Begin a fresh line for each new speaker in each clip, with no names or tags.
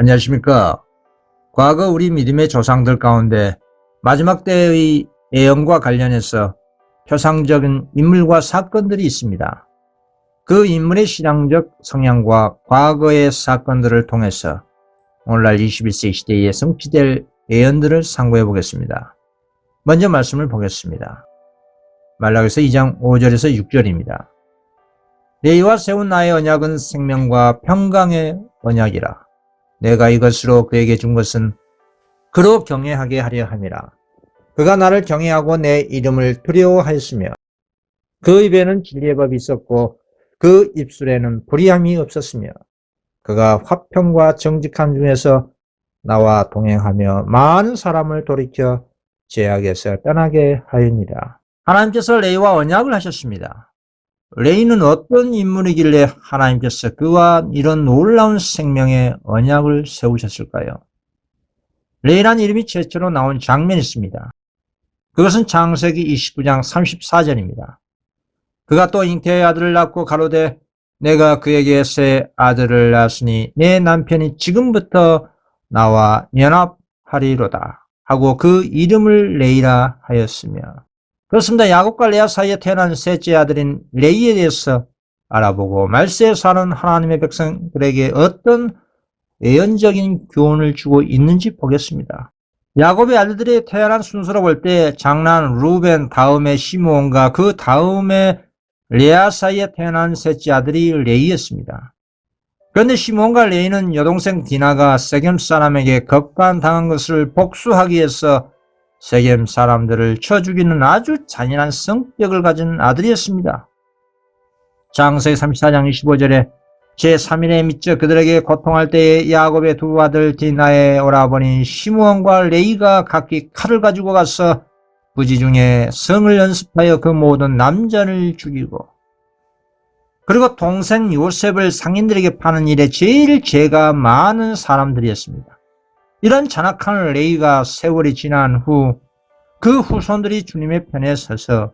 안녕하십니까. 과거 우리 믿음의 조상들 가운데 마지막 때의 예언과 관련해서 표상적인 인물과 사건들이 있습니다. 그 인물의 신앙적 성향과 과거의 사건들을 통해서 오늘날 21세기 시대에 성취될 예언들을 상고해 보겠습니다. 먼저 말씀을 보겠습니다. 말라기서 2장 5절에서 6절입니다. 너희와 세운 나의 언약은 생명과 평강의 언약이라. 내가 이것으로 그에게 준 것은 그로 경외하게 하려 함이라. 그가 나를 경외하고 내 이름을 두려워하였으며 그 입에는 진리의 법이 있었고 그 입술에는 불의함이 없었으며 그가 화평과 정직함 중에서 나와 동행하며 많은 사람을 돌이켜 죄악에서 떠나게 하였니라. 하나님께서 레위와 언약을 하셨습니다. 레위는 어떤 인물이길래 하나님께서 그와 이런 놀라운 생명의 언약을 세우셨을까요? 레위란 이름이 최초로 나온 장면이 있습니다. 그것은 창세기 29장 34절입니다. 그가 또 잉태의 아들을 낳고 가로되 내가 그에게 새 아들을 낳았으니 내 남편이 지금부터 나와 연합하리로다 하고 그 이름을 레위라 하였으며, 그렇습니다. 야곱과 레아 사이에 태어난 셋째 아들인 레위에 대해서 알아보고 말세에 사는 하나님의 백성들에게 어떤 예언적인 교훈을 주고 있는지 보겠습니다. 야곱의 아들들이 태어난 순서로 볼 때 장남 루벤, 다음에 시므온과 그 다음에 레아 사이에 태어난 셋째 아들이 레위였습니다. 그런데 시므온과 레위는 여동생 디나가 세겜 사람에게 겁간당한 것을 복수하기 위해서 세겜 사람들을 쳐 죽이는 아주 잔인한 성격을 가진 아들이었습니다. 창세기 34장 25절에 제3일에 미처 그들에게 고통할 때에 야곱의 두 아들 디나의 오라버니 시므온과 레위가 각기 칼을 가지고 가서 부지 중에 성을 연습하여 그 모든 남자를 죽이고, 그리고 동생 요셉을 상인들에게 파는 일에 제일 죄가 많은 사람들이었습니다. 이런 잔악한 레위가 세월이 지난 후 그 후손들이 주님의 편에 서서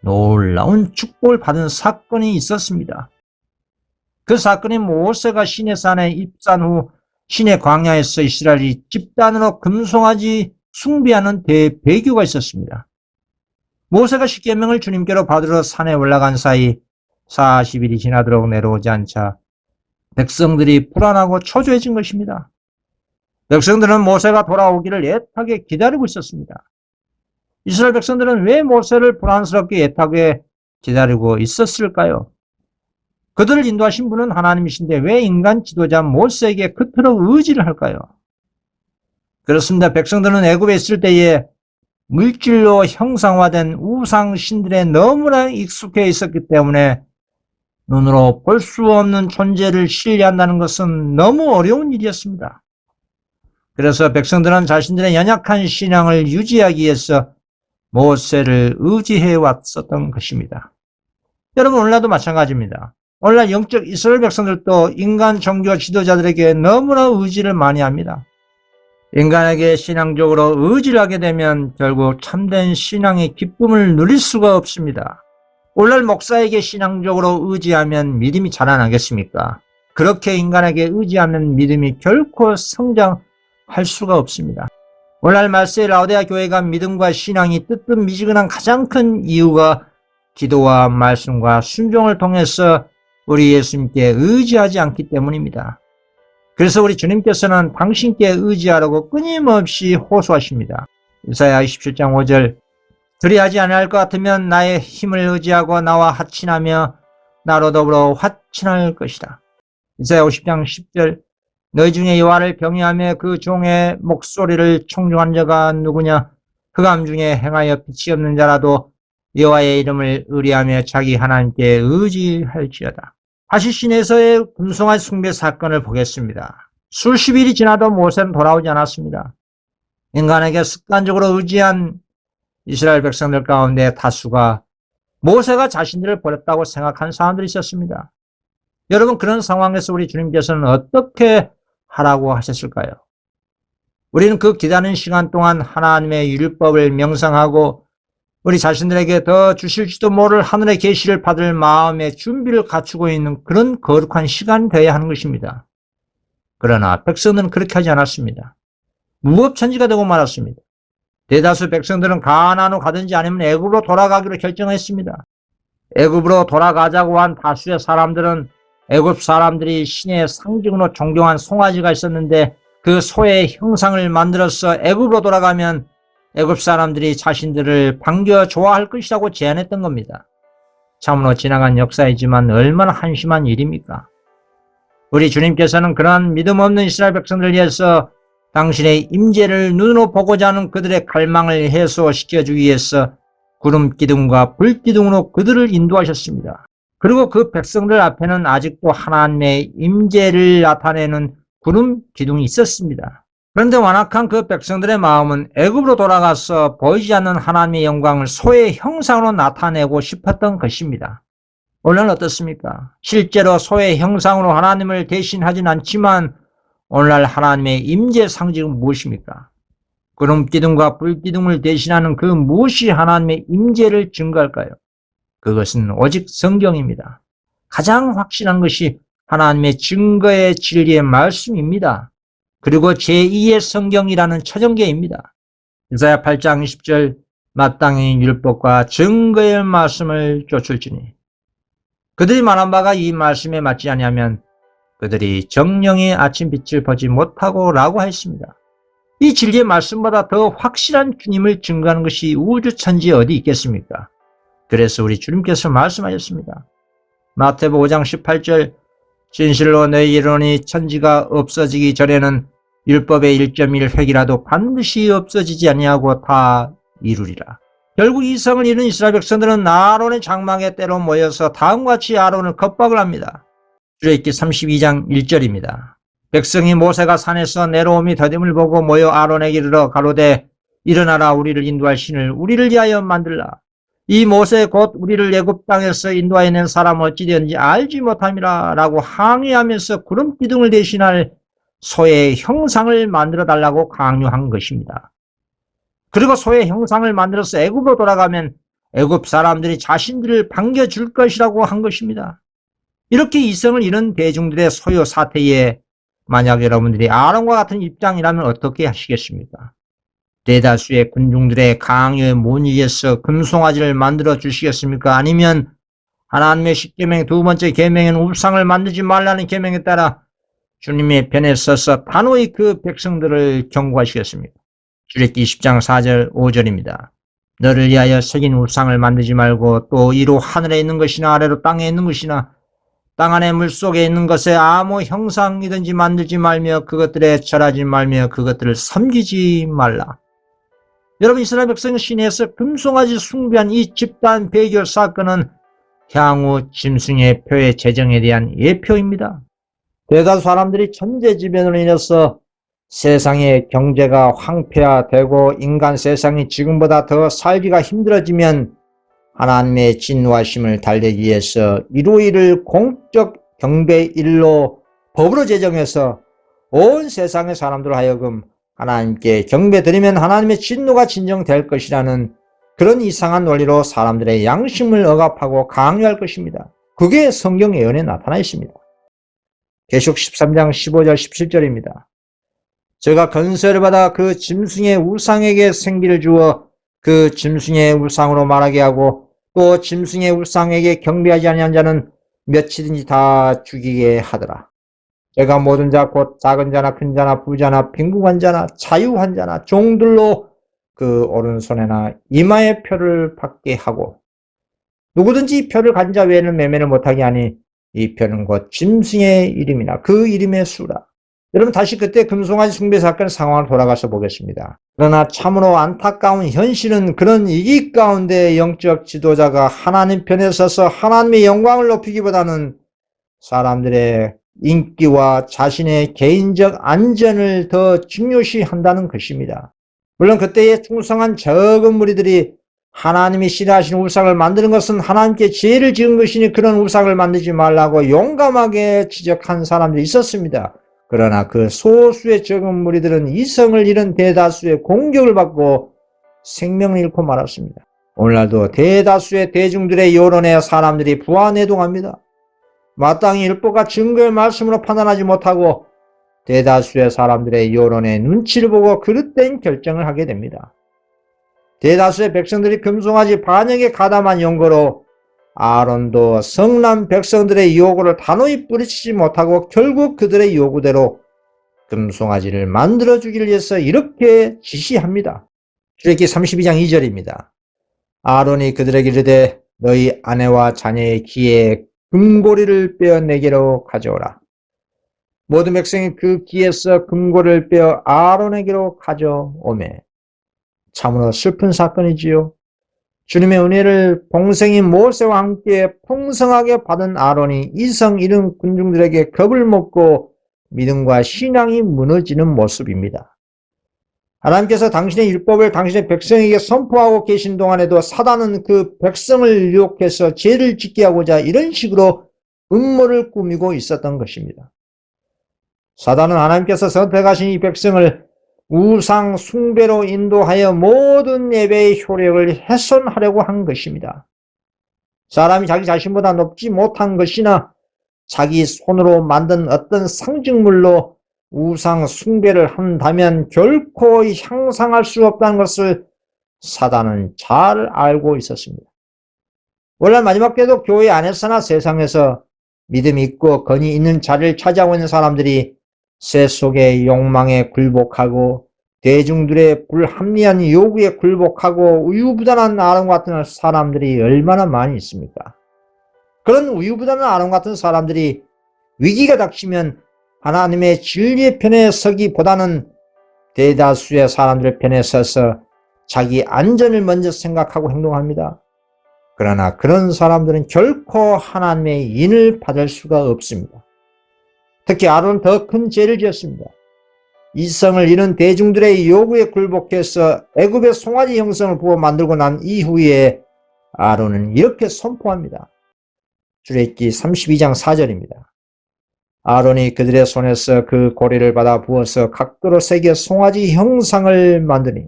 놀라운 축복을 받은 사건이 있었습니다. 그 사건이 모세가 시내산에 입산 후 시내 광야에서 이스라엘이 집단으로 금송아지 숭배하는 대배교가 있었습니다. 모세가 십계명을 주님께로 받으러 산에 올라간 사이 40일이 지나도록 내려오지 않자 백성들이 불안하고 초조해진 것입니다. 백성들은 모세가 돌아오기를 애타게 기다리고 있었습니다. 이스라엘 백성들은 왜 모세를 불안스럽게 애타게 기다리고 있었을까요? 그들을 인도하신 분은 하나님이신데 왜 인간 지도자 모세에게 그토록 의지를 할까요? 그렇습니다. 백성들은 애굽에 있을 때에 물질로 형상화된 우상 신들에 너무나 익숙해 있었기 때문에 눈으로 볼 수 없는 존재를 신뢰한다는 것은 너무 어려운 일이었습니다. 그래서 백성들은 자신들의 연약한 신앙을 유지하기 위해서 모세를 의지해 왔었던 것입니다. 여러분, 오늘날도 마찬가지입니다. 오늘날 영적 이스라엘 백성들도 인간 종교 지도자들에게 너무나 의지를 많이 합니다. 인간에게 신앙적으로 의지를 하게 되면 결국 참된 신앙의 기쁨을 누릴 수가 없습니다. 오늘날 목사에게 신앙적으로 의지하면 믿음이 자라나겠습니까? 그렇게 인간에게 의지하면 믿음이 결코 성장할 수가 없습니다. 오늘날 말세 라오디아 교회가 믿음과 신앙이 뜨뜻미지근한 가장 큰 이유가 기도와 말씀과 순종을 통해서 우리 예수님께 의지하지 않기 때문입니다. 그래서 우리 주님께서는 당신께 의지하라고 끊임없이 호소하십니다. 이사야 27장 5절, 그리하지 아니할 것 같으면 나의 힘을 의지하고 나와 합친하며 나로 더불어 화친할 것이다. 이사야 50장 10절, 너희 중에 여호와를 경외하며 그 종의 목소리를 청중한 자가 누구냐? 흑암 중에 행하여 빛이 없는 자라도 여호와의 이름을 의뢰하며 자기 하나님께 의지할지어다. 다시 시내에서의 금송아지 숭배 사건을 보겠습니다. 수십일이 지나도 모세는 돌아오지 않았습니다. 인간에게 습관적으로 의지한 이스라엘 백성들 가운데 다수가 모세가 자신들을 버렸다고 생각한 사람들이 있었습니다. 여러분, 그런 상황에서 우리 주님께서는 어떻게 하라고 하셨을까요? 우리는 그 기다리는 시간 동안 하나님의 율법을 명상하고 우리 자신들에게 더 주실지도 모를 하늘의 계시를 받을 마음의 준비를 갖추고 있는 그런 거룩한 시간이 되어야 하는 것입니다. 그러나 백성들은 그렇게 하지 않았습니다. 무법천지가 되고 말았습니다. 대다수 백성들은 가나안으로 가든지 아니면 애굽으로 돌아가기로 결정했습니다. 애굽으로 돌아가자고 한 다수의 사람들은 애굽 사람들이 신의 상징으로 존경한 송아지가 있었는데 그 소의 형상을 만들어서 애굽으로 돌아가면 애굽 사람들이 자신들을 반겨 좋아할 것이라고 제안했던 겁니다. 참으로 지나간 역사이지만 얼마나 한심한 일입니까? 우리 주님께서는 그러한 믿음 없는 이스라엘 백성들을 위해서 당신의 임재를 눈으로 보고자 하는 그들의 갈망을 해소시켜주기 위해서 구름 기둥과 불 기둥으로 그들을 인도하셨습니다. 그리고 그 백성들 앞에는 아직도 하나님의 임재를 나타내는 구름 기둥이 있었습니다. 그런데 완악한 그 백성들의 마음은 애굽으로 돌아가서 보이지 않는 하나님의 영광을 소의 형상으로 나타내고 싶었던 것입니다. 오늘날 어떻습니까? 실제로 소의 형상으로 하나님을 대신하진 않지만 오늘날 하나님의 임재 상징은 무엇입니까? 구름 기둥과 불 기둥을 대신하는 그 무엇이 하나님의 임재를 증거할까요? 그것은 오직 성경입니다. 가장 확실한 것이 하나님의 증거의 진리의 말씀입니다. 그리고 제2의 성경이라는 처정계입니다. 이사야 8장 20절 마땅히 율법과 증거의 말씀을 쫓을지니 그들이 말한 바가 이 말씀에 맞지 아니하면 그들이 정령의 아침빛을 보지 못하고 라고 했습니다. 이 진리의 말씀보다 더 확실한 주님을 증거하는 것이 우주천지에 어디 있겠습니까? 그래서 우리 주님께서 말씀하셨습니다. 마태복음 5장 18절 진실로 너희에게 이르노니 천지가 없어지기 전에는 율법의 1.1획이라도 반드시 없어지지 아니하고 다 이루리라. 결국 이성을 잃은 이스라엘 백성들은 아론의 장막에 때로 모여서 다음과 같이 아론을 겁박을 합니다. 출애굽기 32장 1절입니다. 백성이 모세가 산에서 내려옴이 더딤을 보고 모여 아론에게 이르러 가로되 일어나라 우리를 인도할 신을 우리를 위하여 만들라. 이 모세 곧 우리를 애굽 땅에서 인도하여낸 사람 어찌 되었는지 알지 못함이라 라고 항의하면서 구름 기둥을 대신할 소의 형상을 만들어 달라고 강요한 것입니다. 그리고 소의 형상을 만들어서 애굽으로 돌아가면 애굽 사람들이 자신들을 반겨줄 것이라고 한 것입니다. 이렇게 이성을 잃은 대중들의 소요 사태에 만약 여러분들이 아론과 같은 입장이라면 어떻게 하시겠습니까? 대다수의 군중들의 강요에 못 이겨서 금송아지를 만들어 주시겠습니까? 아니면 하나님의 십계명 두 번째 계명인 우상을 만들지 말라는 계명에 따라 주님의 편에 서서 단호히 그 백성들을 경고하시겠습니까? 출애굽기 10장 4절 5절입니다. 너를 위하여 새긴 우상을 만들지 말고 또 이로 하늘에 있는 것이나 아래로 땅에 있는 것이나 땅 안에 물속에 있는 것에 아무 형상이든지 만들지 말며 그것들에 절하지 말며 그것들을 섬기지 말라. 여러분 이스라엘 백성이 시내에서 금송아지 숭배한 이 집단 배교 사건은 향후 짐승의 표의 제정에 대한 예표입니다. 대다수 사람들이 천재지변으로 인해서 세상의 경제가 황폐화되고 인간 세상이 지금보다 더 살기가 힘들어지면 하나님의 진노하심을 달래기 위해서 일요일을 공적 경배일로 법으로 제정해서 온 세상의 사람들 하여금 하나님께 경배드리면 하나님의 진노가 진정될 것이라는 그런 이상한 논리로 사람들의 양심을 억압하고 강요할 것입니다. 그게 성경 예언에 나타나 있습니다. 계시록 13장 15절 17절입니다. 제가 건설을 받아 그 짐승의 우상에게 생기를 주어 그 짐승의 우상으로 말하게 하고 또 짐승의 우상에게 경배하지 아니한 자는 며칠든지 다 죽이게 하더라. 제가 모든 자 곧 작은 자나 큰 자나 부자나 빈궁한 자나 자유한 자나 종들로 그 오른손에나 이마에 표를 받게 하고 누구든지 이 표를 가진 자 외에는 매매를 못하게 하니 이 표는 곧 짐승의 이름이나 그 이름의 수라. 여러분 다시 그때 금송아지 숭배 사건 상황을 돌아가서 보겠습니다. 그러나 참으로 안타까운 현실은 그런 위기 가운데 영적 지도자가 하나님 편에 서서 하나님의 영광을 높이기보다는 사람들의 인기와 자신의 개인적 안전을 더 중요시 한다는 것입니다. 물론 그때의 충성한 적은 무리들이 하나님이 싫어하시는 우상을 만드는 것은 하나님께 죄를 지은 것이니 그런 우상을 만들지 말라고 용감하게 지적한 사람들이 있었습니다. 그러나 그 소수의 적은 무리들은 이성을 잃은 대다수의 공격을 받고 생명을 잃고 말았습니다. 오늘날도 대다수의 대중들의 여론에 사람들이 부안해동합니다. 마땅히 율법과 증거의 말씀으로 판단하지 못하고 대다수의 사람들의 여론의 눈치를 보고 그릇된 결정을 하게 됩니다. 대다수의 백성들이 금송아지 반역에 가담한 연고로 아론도 성난 백성들의 요구를 단호히 뿌리치지 못하고 결국 그들의 요구대로 금송아지를 만들어 주기 위해서 이렇게 지시합니다. 출애굽기 32장 2절입니다. 아론이 그들에게 이르되 너희 아내와 자녀의 기에 금고리를 빼어 내게로 가져오라. 모든 백성이 그 기에서 금고리를 빼어 아론에게로 가져오매. 참으로 슬픈 사건이지요. 주님의 은혜를 동생인 모세와 함께 풍성하게 받은 아론이 이성 이른 군중들에게 겁을 먹고 믿음과 신앙이 무너지는 모습입니다. 하나님께서 당신의 율법을 당신의 백성에게 선포하고 계신 동안에도 사단은 그 백성을 유혹해서 죄를 짓게 하고자 이런 식으로 음모를 꾸미고 있었던 것입니다. 사단은 하나님께서 선택하신 이 백성을 우상 숭배로 인도하여 모든 예배의 효력을 훼손하려고 한 것입니다. 사람이 자기 자신보다 높지 못한 것이나 자기 손으로 만든 어떤 상징물로 우상 숭배를 한다면 결코 향상할 수 없다는 것을 사단은 잘 알고 있었습니다. 오늘날 마지막 때도 교회 안에서나 세상에서 믿음 있고 건의 있는 자리를 차지하고 있는 사람들이 세속의 욕망에 굴복하고 대중들의 불합리한 요구에 굴복하고 우유부단한 아론 같은 사람들이 얼마나 많이 있습니까? 그런 우유부단한 아론 같은 사람들이 위기가 닥치면 하나님의 진리의 편에 서기보다는 대다수의 사람들의 편에 서서 자기 안전을 먼저 생각하고 행동합니다. 그러나 그런 사람들은 결코 하나님의 인을 받을 수가 없습니다. 특히 아론은 더 큰 죄를 지었습니다. 이성을 잃은 대중들의 요구에 굴복해서 애굽의 송아지 형상을 보고 만들고 난 이후에 아론은 이렇게 선포합니다. 출애굽기 32장 4절입니다. 아론이 그들의 손에서 그 고리를 받아 부어서 각도로 새겨 송아지 형상을 만드니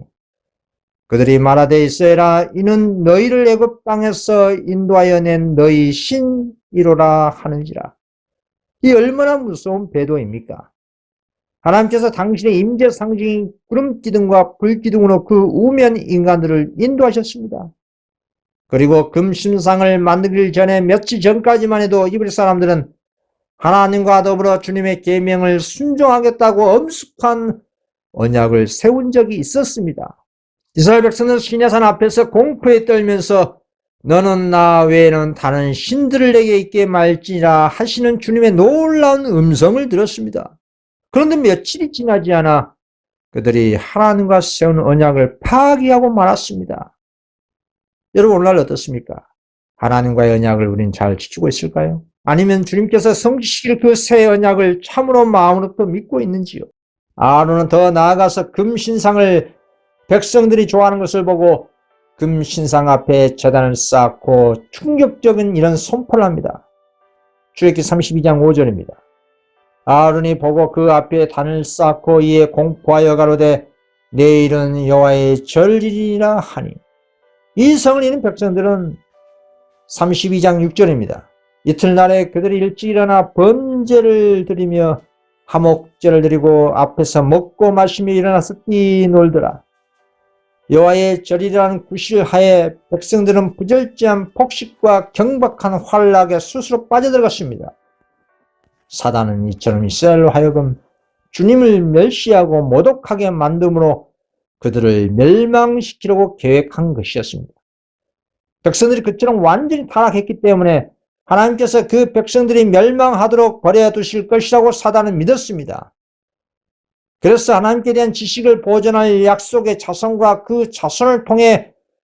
그들이 말하되 이스라엘아 이는 너희를 애굽 땅에서 인도하여 낸 너희 신이로라 하는지라. 이 얼마나 무서운 배도입니까? 하나님께서 당신의 임재 상징인 구름기둥과 불기둥으로 그 우면 인간들을 인도하셨습니다. 그리고 금신상을 만들기 전에 며칠 전까지만 해도 이브리 사람들은 하나님과 더불어 주님의 계명을 순종하겠다고 엄숙한 언약을 세운 적이 있었습니다. 이스라엘 백성은 시내산 앞에서 공포에 떨면서 너는 나 외에는 다른 신들을 내게 있게 말지라 하시는 주님의 놀라운 음성을 들었습니다. 그런데 며칠이 지나지 않아 그들이 하나님과 세운 언약을 파기하고 말았습니다. 여러분 오늘날 어떻습니까? 하나님과의 언약을 우린 잘 지키고 있을까요? 아니면 주님께서 성취시킬 그 새 언약을 참으로 마음으로부터 믿고 있는지요? 아론은 더 나아가서 금신상을 백성들이 좋아하는 것을 보고 금신상 앞에 제단을 쌓고 충격적인 이런 선포를 합니다. 출애굽기 32장 5절입니다. 아론이 보고 그 앞에 단을 쌓고 이에 공포하여 가로되 내일은 여호와의 절일이라 하니 이 성을 이는 백성들은 32장 6절입니다. 이틀날에 그들이 일찍 일어나 번제를 드리며 화목제를 드리고 앞에서 먹고 마시며 일어나서 뛰놀더라. 여호와의 절이라는 구실하에 백성들은 부절제한 폭식과 경박한 환락에 스스로 빠져들어갔습니다. 사단은 이처럼 이스라엘로 하여금 주님을 멸시하고 모독하게 만듦으로 그들을 멸망시키려고 계획한 것이었습니다. 백성들이 그처럼 완전히 타락했기 때문에 하나님께서 그 백성들이 멸망하도록 버려 두실 것이라고 사단은 믿었습니다. 그래서 하나님께 대한 지식을 보존할 약속의 자손과 그 자손을 통해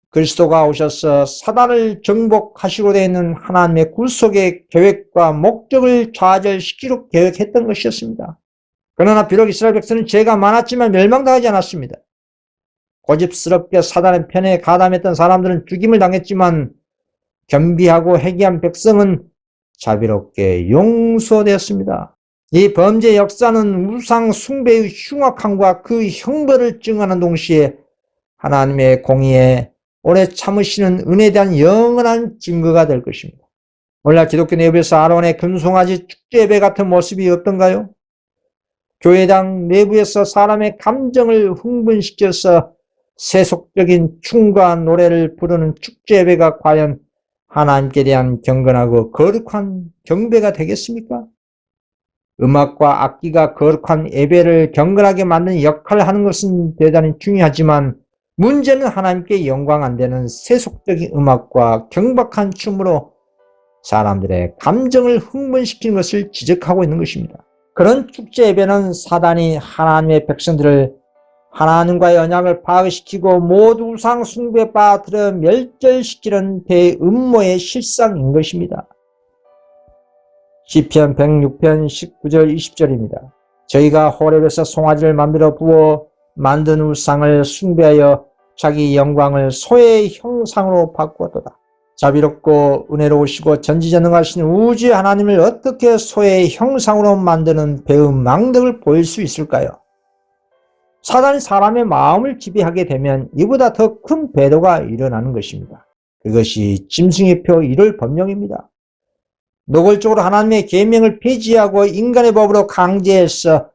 그리스도가 오셔서 사단을 정복하시고 되어 있는 하나님의 구속의 계획과 목적을 좌절시키려고 계획했던 것이었습니다. 그러나 비록 이스라엘 백성은 죄가 많았지만 멸망당하지 않았습니다. 고집스럽게 사단의 편에 가담했던 사람들은 죽임을 당했지만 겸비하고 회개한 백성은 자비롭게 용서되었습니다. 이 범죄 역사는 우상 숭배의 흉악함과 그 형벌을 증언하는 동시에 하나님의 공의에 오래 참으시는 은혜에 대한 영원한 증거가 될 것입니다. 오늘날 기독교 예배에서 아론의 금송아지 축제 예배 같은 모습이 어떤가요? 교회당 내부에서 사람의 감정을 흥분시켜서 세속적인 춤과 노래를 부르는 축제 예배가 과연 하나님께 대한 경건하고 거룩한 경배가 되겠습니까? 음악과 악기가 거룩한 예배를 경건하게 만드는 역할을 하는 것은 대단히 중요하지만 문제는 하나님께 영광 안 되는 세속적인 음악과 경박한 춤으로 사람들의 감정을 흥분시키는 것을 지적하고 있는 것입니다. 그런 축제 예배는 사단이 하나님의 백성들을 하나님과의 언약을 파괴시키고 모두 우상 숭배에 빠뜨려 멸절시키는 대음모의 실상인 것입니다. 시편 106편 19절 20절입니다. 저희가 호렙에서 송아지를 만들어 부어 만든 우상을 숭배하여 자기 영광을 소의 형상으로 바꾸었도다. 자비롭고 은혜로우시고 전지전능하신 우주의 하나님을 어떻게 소의 형상으로 만드는 배은망덕을 보일 수 있을까요? 사단이 사람의 마음을 지배하게 되면 이보다 더 큰 배도가 일어나는 것입니다. 그것이 짐승의 표 1월 법령입니다. 노골적으로 하나님의 계명을 폐지하고 인간의 법으로 강제해서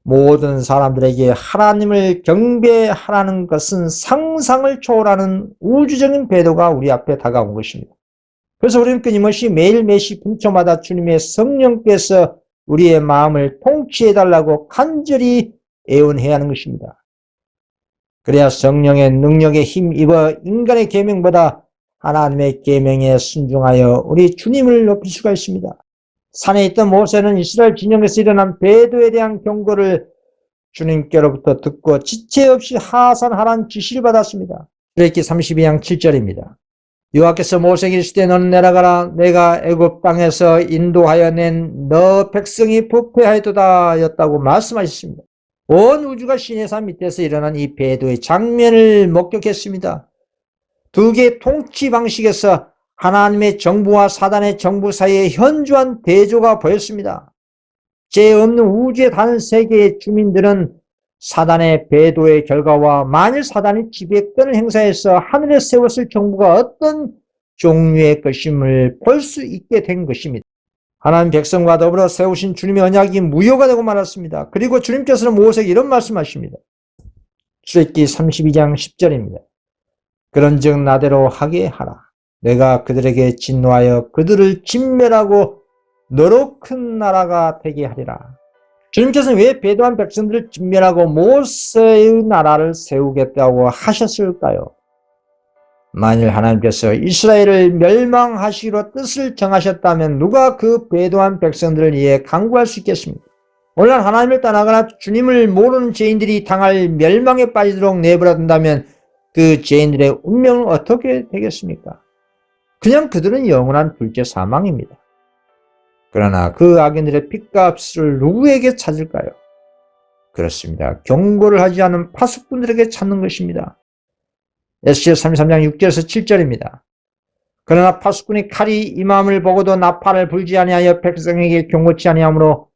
모든 사람들에게 하나님을 경배하라는 것은 상상을 초월하는 우주적인 배도가 우리 앞에 다가온 것입니다. 그래서 우리는 끊임없이 매일 매시 분초마다 주님의 성령께서 우리의 마음을 통치해달라고 간절히 애원해야 하는 것입니다. 그래야 성령의 능력에 힘입어 인간의 계명보다 하나님의 계명에 순종하여 우리 주님을 높일 수가 있습니다. 산에 있던 모세는 이스라엘 진영에서 일어난 배도에 대한 경고를 주님께로부터 듣고 지체 없이 하산하라는 지시를 받았습니다. 출애굽기 32장 7절입니다. 여호와께서 모세에게 이르시되 너는 내려가라 내가 애굽 땅에서 인도하여 낸 너 백성이 부패하였도다 하였다고 말씀하셨습니다. 온 우주가 시내산 밑에서 일어난 이 배도의 장면을 목격했습니다. 두 개의 통치 방식에서 하나님의 정부와 사단의 정부 사이에 현저한 대조가 보였습니다. 죄 없는 우주의 다른 세계의 주민들은 사단의 배도의 결과와 만일 사단이 지배권을 행사해서 하늘에 세웠을 정부가 어떤 종류의 것임을 볼 수 있게 된 것입니다. 하나님 백성과 더불어 세우신 주님의 언약이 무효가 되고 말았습니다. 그리고 주님께서는 모세에게 이런 말씀하십니다. 출애굽기 32장 10절입니다. 그런즉 나대로 하게 하라. 내가 그들에게 진노하여 그들을 진멸하고 너로 큰 나라가 되게 하리라. 주님께서는 왜 배도한 백성들을 진멸하고 모세의 나라를 세우겠다고 하셨을까요? 만일 하나님께서 이스라엘을 멸망하시기로 뜻을 정하셨다면 누가 그 배도한 백성들을 위해 강구할 수 있겠습니까? 오늘날 하나님을 떠나거나 주님을 모르는 죄인들이 당할 멸망에 빠지도록 내버려둔다면 그 죄인들의 운명은 어떻게 되겠습니까? 그냥 그들은 영원한 둘째 사망입니다. 그러나 그 악인들의 핏값을 누구에게 찾을까요? 그렇습니다. 경고를 하지 않은 파수꾼들에게 찾는 것입니다. 에스겔 33장 6절에서 7절입니다. 그러나 파수꾼이 칼이 임함을 보고도 나팔을 불지 아니하여 백성에게 경고치 아니하므로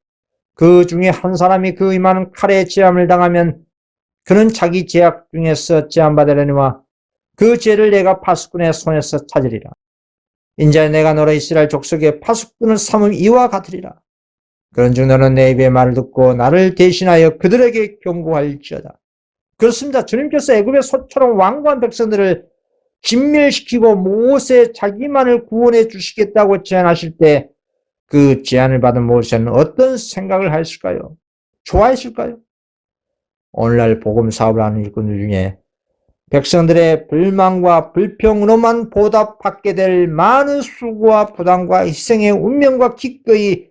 그 중에 한 사람이 그 임하는 칼에 제함을 당하면 그는 자기 죄악 중에서 제함받으려니와 그 죄를 내가 파수꾼의 손에서 찾으리라. 인자에 내가 너로 이스라엘 족속의 파수꾼을 삼음 이와 같으리라. 그런즉 너는 내 입의 말을 듣고 나를 대신하여 그들에게 경고할지어다. 그렇습니다. 주님께서 애굽의 소처럼 완고한 백성들을 진멸시키고 모세 자기만을 구원해 주시겠다고 제안하실 때 그 제안을 받은 모세는 어떤 생각을 했을까요? 좋아했을까요? 오늘날 복음 사업을 하는 일꾼들 중에 백성들의 불만과 불평으로만 보답받게 될 많은 수고와 부담과 희생의 운명과 기꺼이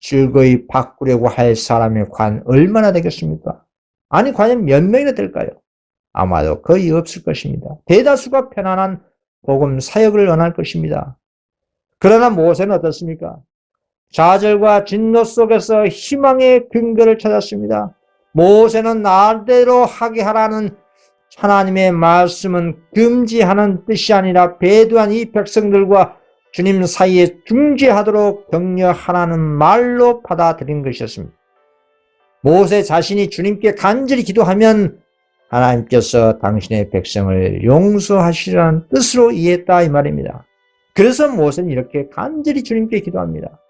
즐거이 바꾸려고 할 사람의 관 얼마나 되겠습니까? 아니 과연 몇 명이나 될까요? 아마도 거의 없을 것입니다. 대다수가 편안한 복음 사역을 원할 것입니다. 그러나 모세는 어떻습니까? 좌절과 진노 속에서 희망의 근거를 찾았습니다. 모세는 나대로 하게 하라는 하나님의 말씀은 금지하는 뜻이 아니라 배도한 이 백성들과 주님 사이에 중재하도록 격려하라는 말로 받아들인 것이었습니다. 모세 자신이 주님께 간절히 기도하면 하나님께서 당신의 백성을 용서하시라는 뜻으로 이해했다 이 말입니다. 그래서 모세는 이렇게 간절히 주님께 기도합니다.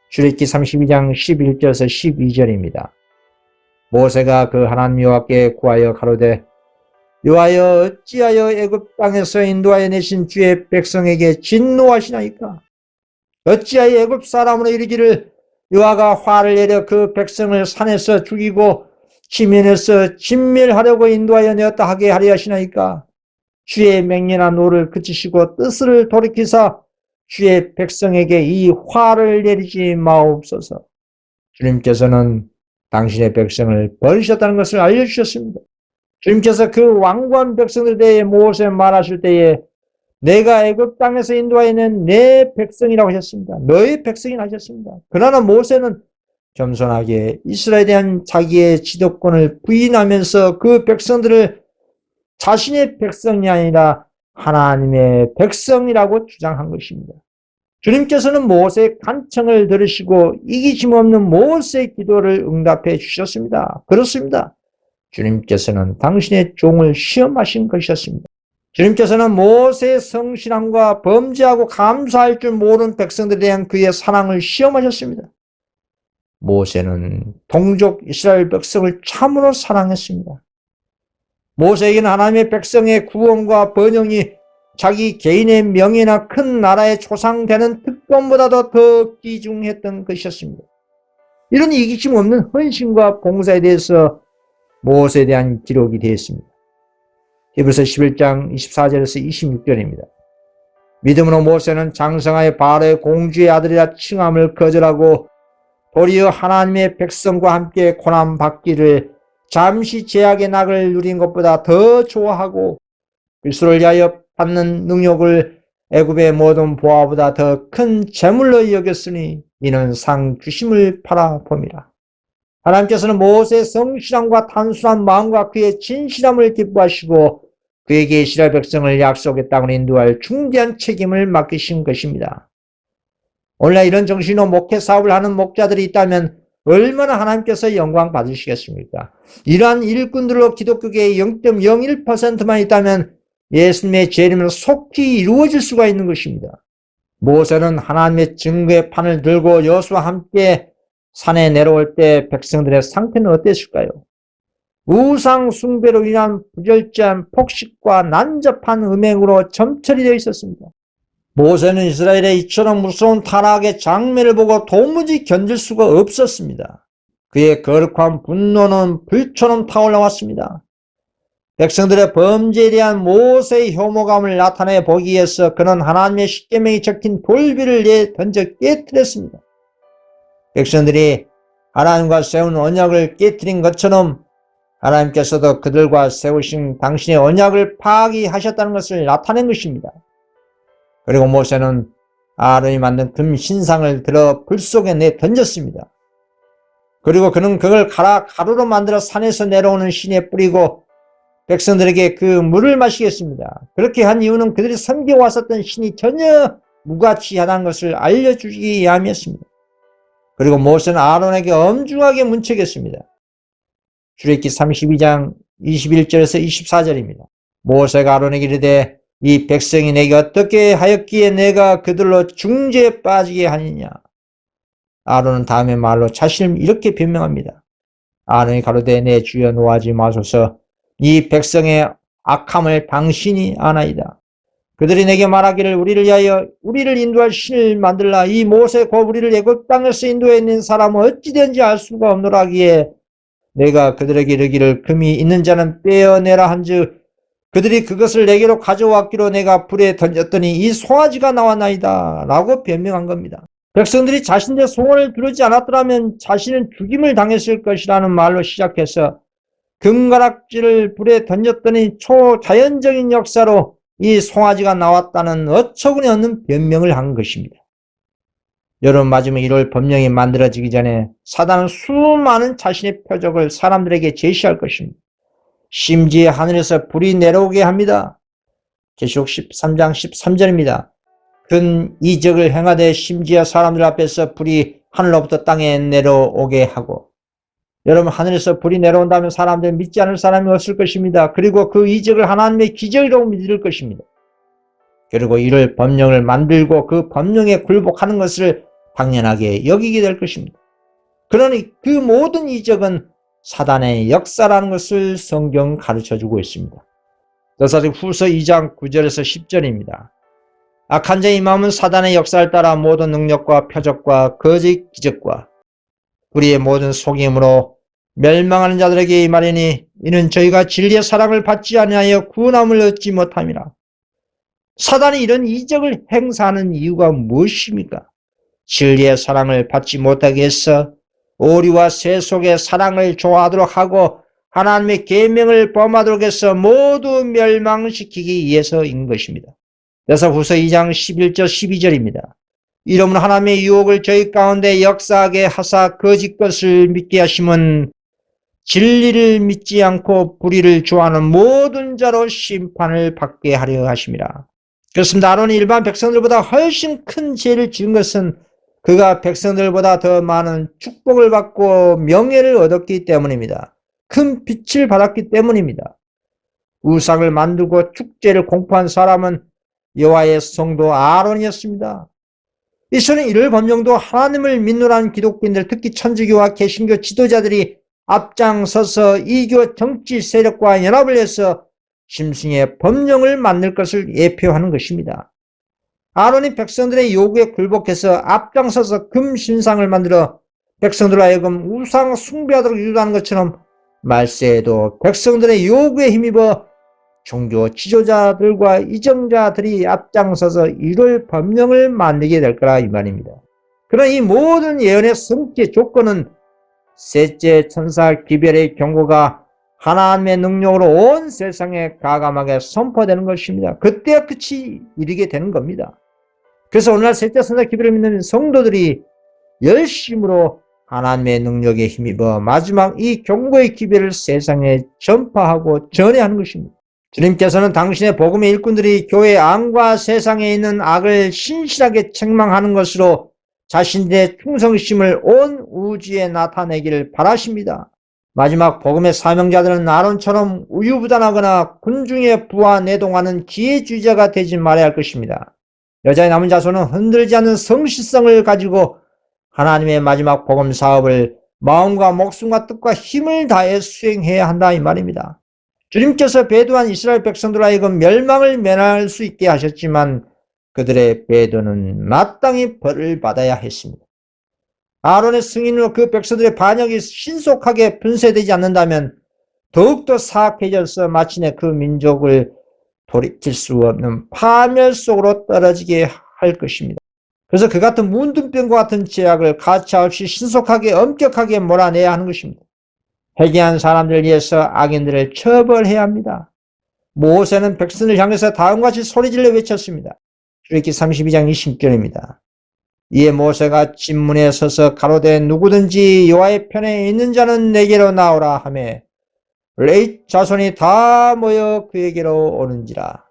출애굽기 32장 11절에서 12절입니다. 모세가 그 하나님 여호와께 구하여 가로되 여호와여 어찌하여 애굽 땅에서 인도하여 내신 주의 백성에게 진노하시나이까? 어찌하여 애굽 사람으로 이르기를 여호와가 화를 내려 그 백성을 산에서 죽이고 지면에서 진멸하려고 인도하여 내었다 하게 하려 하시나이까? 주의 맹렬한 노를 그치시고 뜻을 돌이키사 주의 백성에게 이 화를 내리지 마옵소서. 주님께서는 당신의 백성을 버리셨다는 것을 알려주셨습니다. 주님께서 그 완고한 백성들에 대해 모세 말하실 때에 내가 애굽 땅에서 인도하여 낸 내 백성이라고 하셨습니다. 너의 백성이라 하셨습니다. 그러나 모세는 겸손하게 이스라엘에 대한 자기의 지도권을 부인하면서 그 백성들을 자신의 백성이 아니라 하나님의 백성이라고 주장한 것입니다. 주님께서는 모세의 간청을 들으시고 이기심 없는 모세의 기도를 응답해 주셨습니다. 그렇습니다. 주님께서는 당신의 종을 시험하신 것이었습니다. 주님께서는 모세의 성실함과 범죄하고 감사할 줄 모르는 백성들에 대한 그의 사랑을 시험하셨습니다. 모세는 동족 이스라엘 백성을 참으로 사랑했습니다. 모세에게는 하나님의 백성의 구원과 번영이 자기 개인의 명예나 큰 나라의 조상되는 특권보다도 더 귀중했던 것이었습니다. 이런 이기심 없는 헌신과 봉사에 대해서 모세에 대한 기록이 되어 있습니다. 히브리서 11장 24절에서 26절입니다. 믿음으로 모세는 장성하여 바로의 공주의 아들이라 칭함을 거절하고 도리어 하나님의 백성과 함께 고난받기를 잠시 제약의 낙을 누린 것보다 더 좋아하고 그리스도를 위하여 받는 능욕을 애굽의 모든 보화보다 더 큰 재물로 여겼으니 이는 상 주심을 바라봅니다. 하나님께서는 모세의 성실함과 단순한 마음과 그의 진실함을 기뻐하시고 그에게 이스라엘 백성을 약속의 땅으로 인도할 중대한 책임을 맡기신 것입니다. 오늘날 이런 정신으로 목회 사업을 하는 목자들이 있다면 얼마나 하나님께서 영광 받으시겠습니까? 이러한 일꾼들로 기독교계의 0.01%만 있다면 예수님의 재림은 속히 이루어질 수가 있는 것입니다. 모세는 하나님의 증거의 판을 들고 여호수아와 함께 산에 내려올 때 백성들의 상태는 어땠을까요? 우상 숭배로 인한 부절제한 폭식과 난접한 음행으로 점철이 되어 있었습니다. 모세는 이스라엘의 이처럼 무서운 타락의 장면을 보고 도무지 견딜 수가 없었습니다. 그의 거룩한 분노는 불처럼 타올라왔습니다. 백성들의 범죄에 대한 모세의 혐오감을 나타내 보기 위해서 그는 하나님의 십계명이 적힌 돌비를 던져 깨뜨렸습니다. 백성들이 하나님과 세운 언약을 깨뜨린 것처럼 하나님께서도 그들과 세우신 당신의 언약을 파기하셨다는 것을 나타낸 것입니다. 그리고 모세는 아론이 만든 금 신상을 들어 불 속에 던졌습니다. 그리고 그는 그걸 가루로 만들어 산에서 내려오는 신에 뿌리고 백성들에게 그 물을 마시겠습니다. 그렇게 한 이유는 그들이 섬겨왔었던 신이 전혀 무가치하다는 것을 알려주기 위함이었습니다. 그리고 모세는 아론에게 엄중하게 문책했습니다. 출애굽기 32장 21절에서 24절입니다. 모세가 아론에게 이르되 이 백성이 내게 어떻게 하였기에 내가 그들로 중죄에 빠지게 하느냐. 아론은 다음의 말로 자신을 이렇게 변명합니다. 아론이 가로되 내 주여 노하지 마소서. 이 백성의 악함을 당신이 아나이다. 그들이 내게 말하기를 우리를 위하여 우리를 인도할 신을 만들라. 이 모세 곧 우리를 애굽 땅에서 인도해 낸 사람은 어찌된지 알 수가 없노라 하기에 내가 그들에게 이르기를 금이 있는 자는 빼어내라 한즉 그들이 그것을 내게로 가져왔기로 내가 불에 던졌더니 이 송아지가 나왔나이다 라고 변명한 겁니다. 백성들이 자신들의 소원을 들으지 않았더라면 자신은 죽임을 당했을 것이라는 말로 시작해서 금가락지를 불에 던졌더니 초자연적인 역사로 이 송아지가 나왔다는 어처구니 없는 변명을 한 것입니다. 여러분 마지막 이럴 법령이 만들어지기 전에 사단은 수많은 자신의 표적을 사람들에게 제시할 것입니다. 심지어 하늘에서 불이 내려오게 합니다. 계시록 13장 13절입니다. 큰 이적을 행하되 심지어 사람들 앞에서 불이 하늘로부터 땅에 내려오게 하고 여러분 하늘에서 불이 내려온다면 사람들 믿지 않을 사람이 없을 것입니다. 그리고 그 이적을 하나님의 기적이라고 믿을 것입니다. 그리고 이를 법령을 만들고 그 법령에 굴복하는 것을 당연하게 여기게 될 것입니다. 그러니 그 모든 이적은 사단의 역사라는 것을 성경 가르쳐주고 있습니다. 데살로니가후서 2장 9절에서 10절입니다. 악한 자의 마음은 사단의 역사를 따라 모든 능력과 표적과 거짓 기적과 우리의 모든 속임으로 멸망하는 자들에게 임하리니 이는 저희가 진리의 사랑을 받지 아니하여 구원함을 얻지 못함이라. 사단이 이런 이적을 행사하는 이유가 무엇입니까? 진리의 사랑을 받지 못하게 해서 오리와 새 속의 사랑을 좋아하도록 하고 하나님의 계명을 범하도록 해서 모두 멸망시키기 위해서인 것입니다. 데살로니가후서 2장 11절 12절입니다. 이러므로 하나님의 유혹을 저희 가운데 역사하게 하사 거짓 것을 믿게 하심은 진리를 믿지 않고 불의를 좋아하는 모든 자로 심판을 받게 하려 하심이라. 그렇습니다. 아론이 일반 백성들보다 훨씬 큰 죄를 지은 것은 그가 백성들보다 더 많은 축복을 받고 명예를 얻었기 때문입니다. 큰 빛을 받았기 때문입니다. 우상을 만들고 축제를 공포한 사람은 여호와의 성도 아론이었습니다. 이스라엘 이를 범정도 하나님을 믿노라는 기독교인들, 특히 천주교와 개신교 지도자들이 앞장서서 이교 정치 세력과 연합을 해서 짐승의 범령을 만들 것을 예표하는 것입니다. 아론이 백성들의 요구에 굴복해서 앞장서서 금신상을 만들어 백성들로 하여금 우상 숭배하도록 유도하는 것처럼 말세에도 백성들의 요구에 힘입어 종교 지도자들과 이정자들이 앞장서서 이룰 법령을 만들게 될 거라 이 말입니다. 그러나 이 모든 예언의 성취의 조건은 셋째 천사 기별의 경고가 하나님의 능력으로 온 세상에 가감하게 선포되는 것입니다. 그때야 끝이 이르게 되는 겁니다. 그래서 오늘날 셋째 천사 기별을 믿는 성도들이 열심으로 하나님의 능력에 힘입어 마지막 이 경고의 기별을 세상에 전파하고 전해하는 것입니다. 주님께서는 당신의 복음의 일꾼들이 교회의 암과 세상에 있는 악을 신실하게 책망하는 것으로 자신들의 충성심을 온 우주에 나타내기를 바라십니다. 마지막 복음의 사명자들은 아론처럼 우유부단하거나 군중에 부하 내동하는 기회주의자가 되지 말아야 할 것입니다. 여자의 남은 자손은 흔들지 않는 성실성을 가지고 하나님의 마지막 복음 사업을 마음과 목숨과 뜻과 힘을 다해 수행해야 한다 이 말입니다. 주님께서 배도한 이스라엘 백성들 하여금 멸망을 면할 수 있게 하셨지만 그들의 배도는 마땅히 벌을 받아야 했습니다. 아론의 승인으로 그 백성들의 반역이 신속하게 분쇄되지 않는다면 더욱더 사악해져서 마침내 그 민족을 돌이킬 수 없는 파멸 속으로 떨어지게 할 것입니다. 그래서 그 같은 문둥병과 같은 죄악을 가차없이 신속하게 엄격하게 몰아내야 하는 것입니다. 회개한 사람들을 위해서 악인들을 처벌해야 합니다. 모세는 백성을 향해서 다음과 같이 소리질러 외쳤습니다. 출애굽기 32장 20절입니다. 이에 모세가 진문에 서서 가로되 누구든지 여호와의 편에 있는 자는 내게로 나오라 하매 레위 자손이 다 모여 그에게로 오는지라.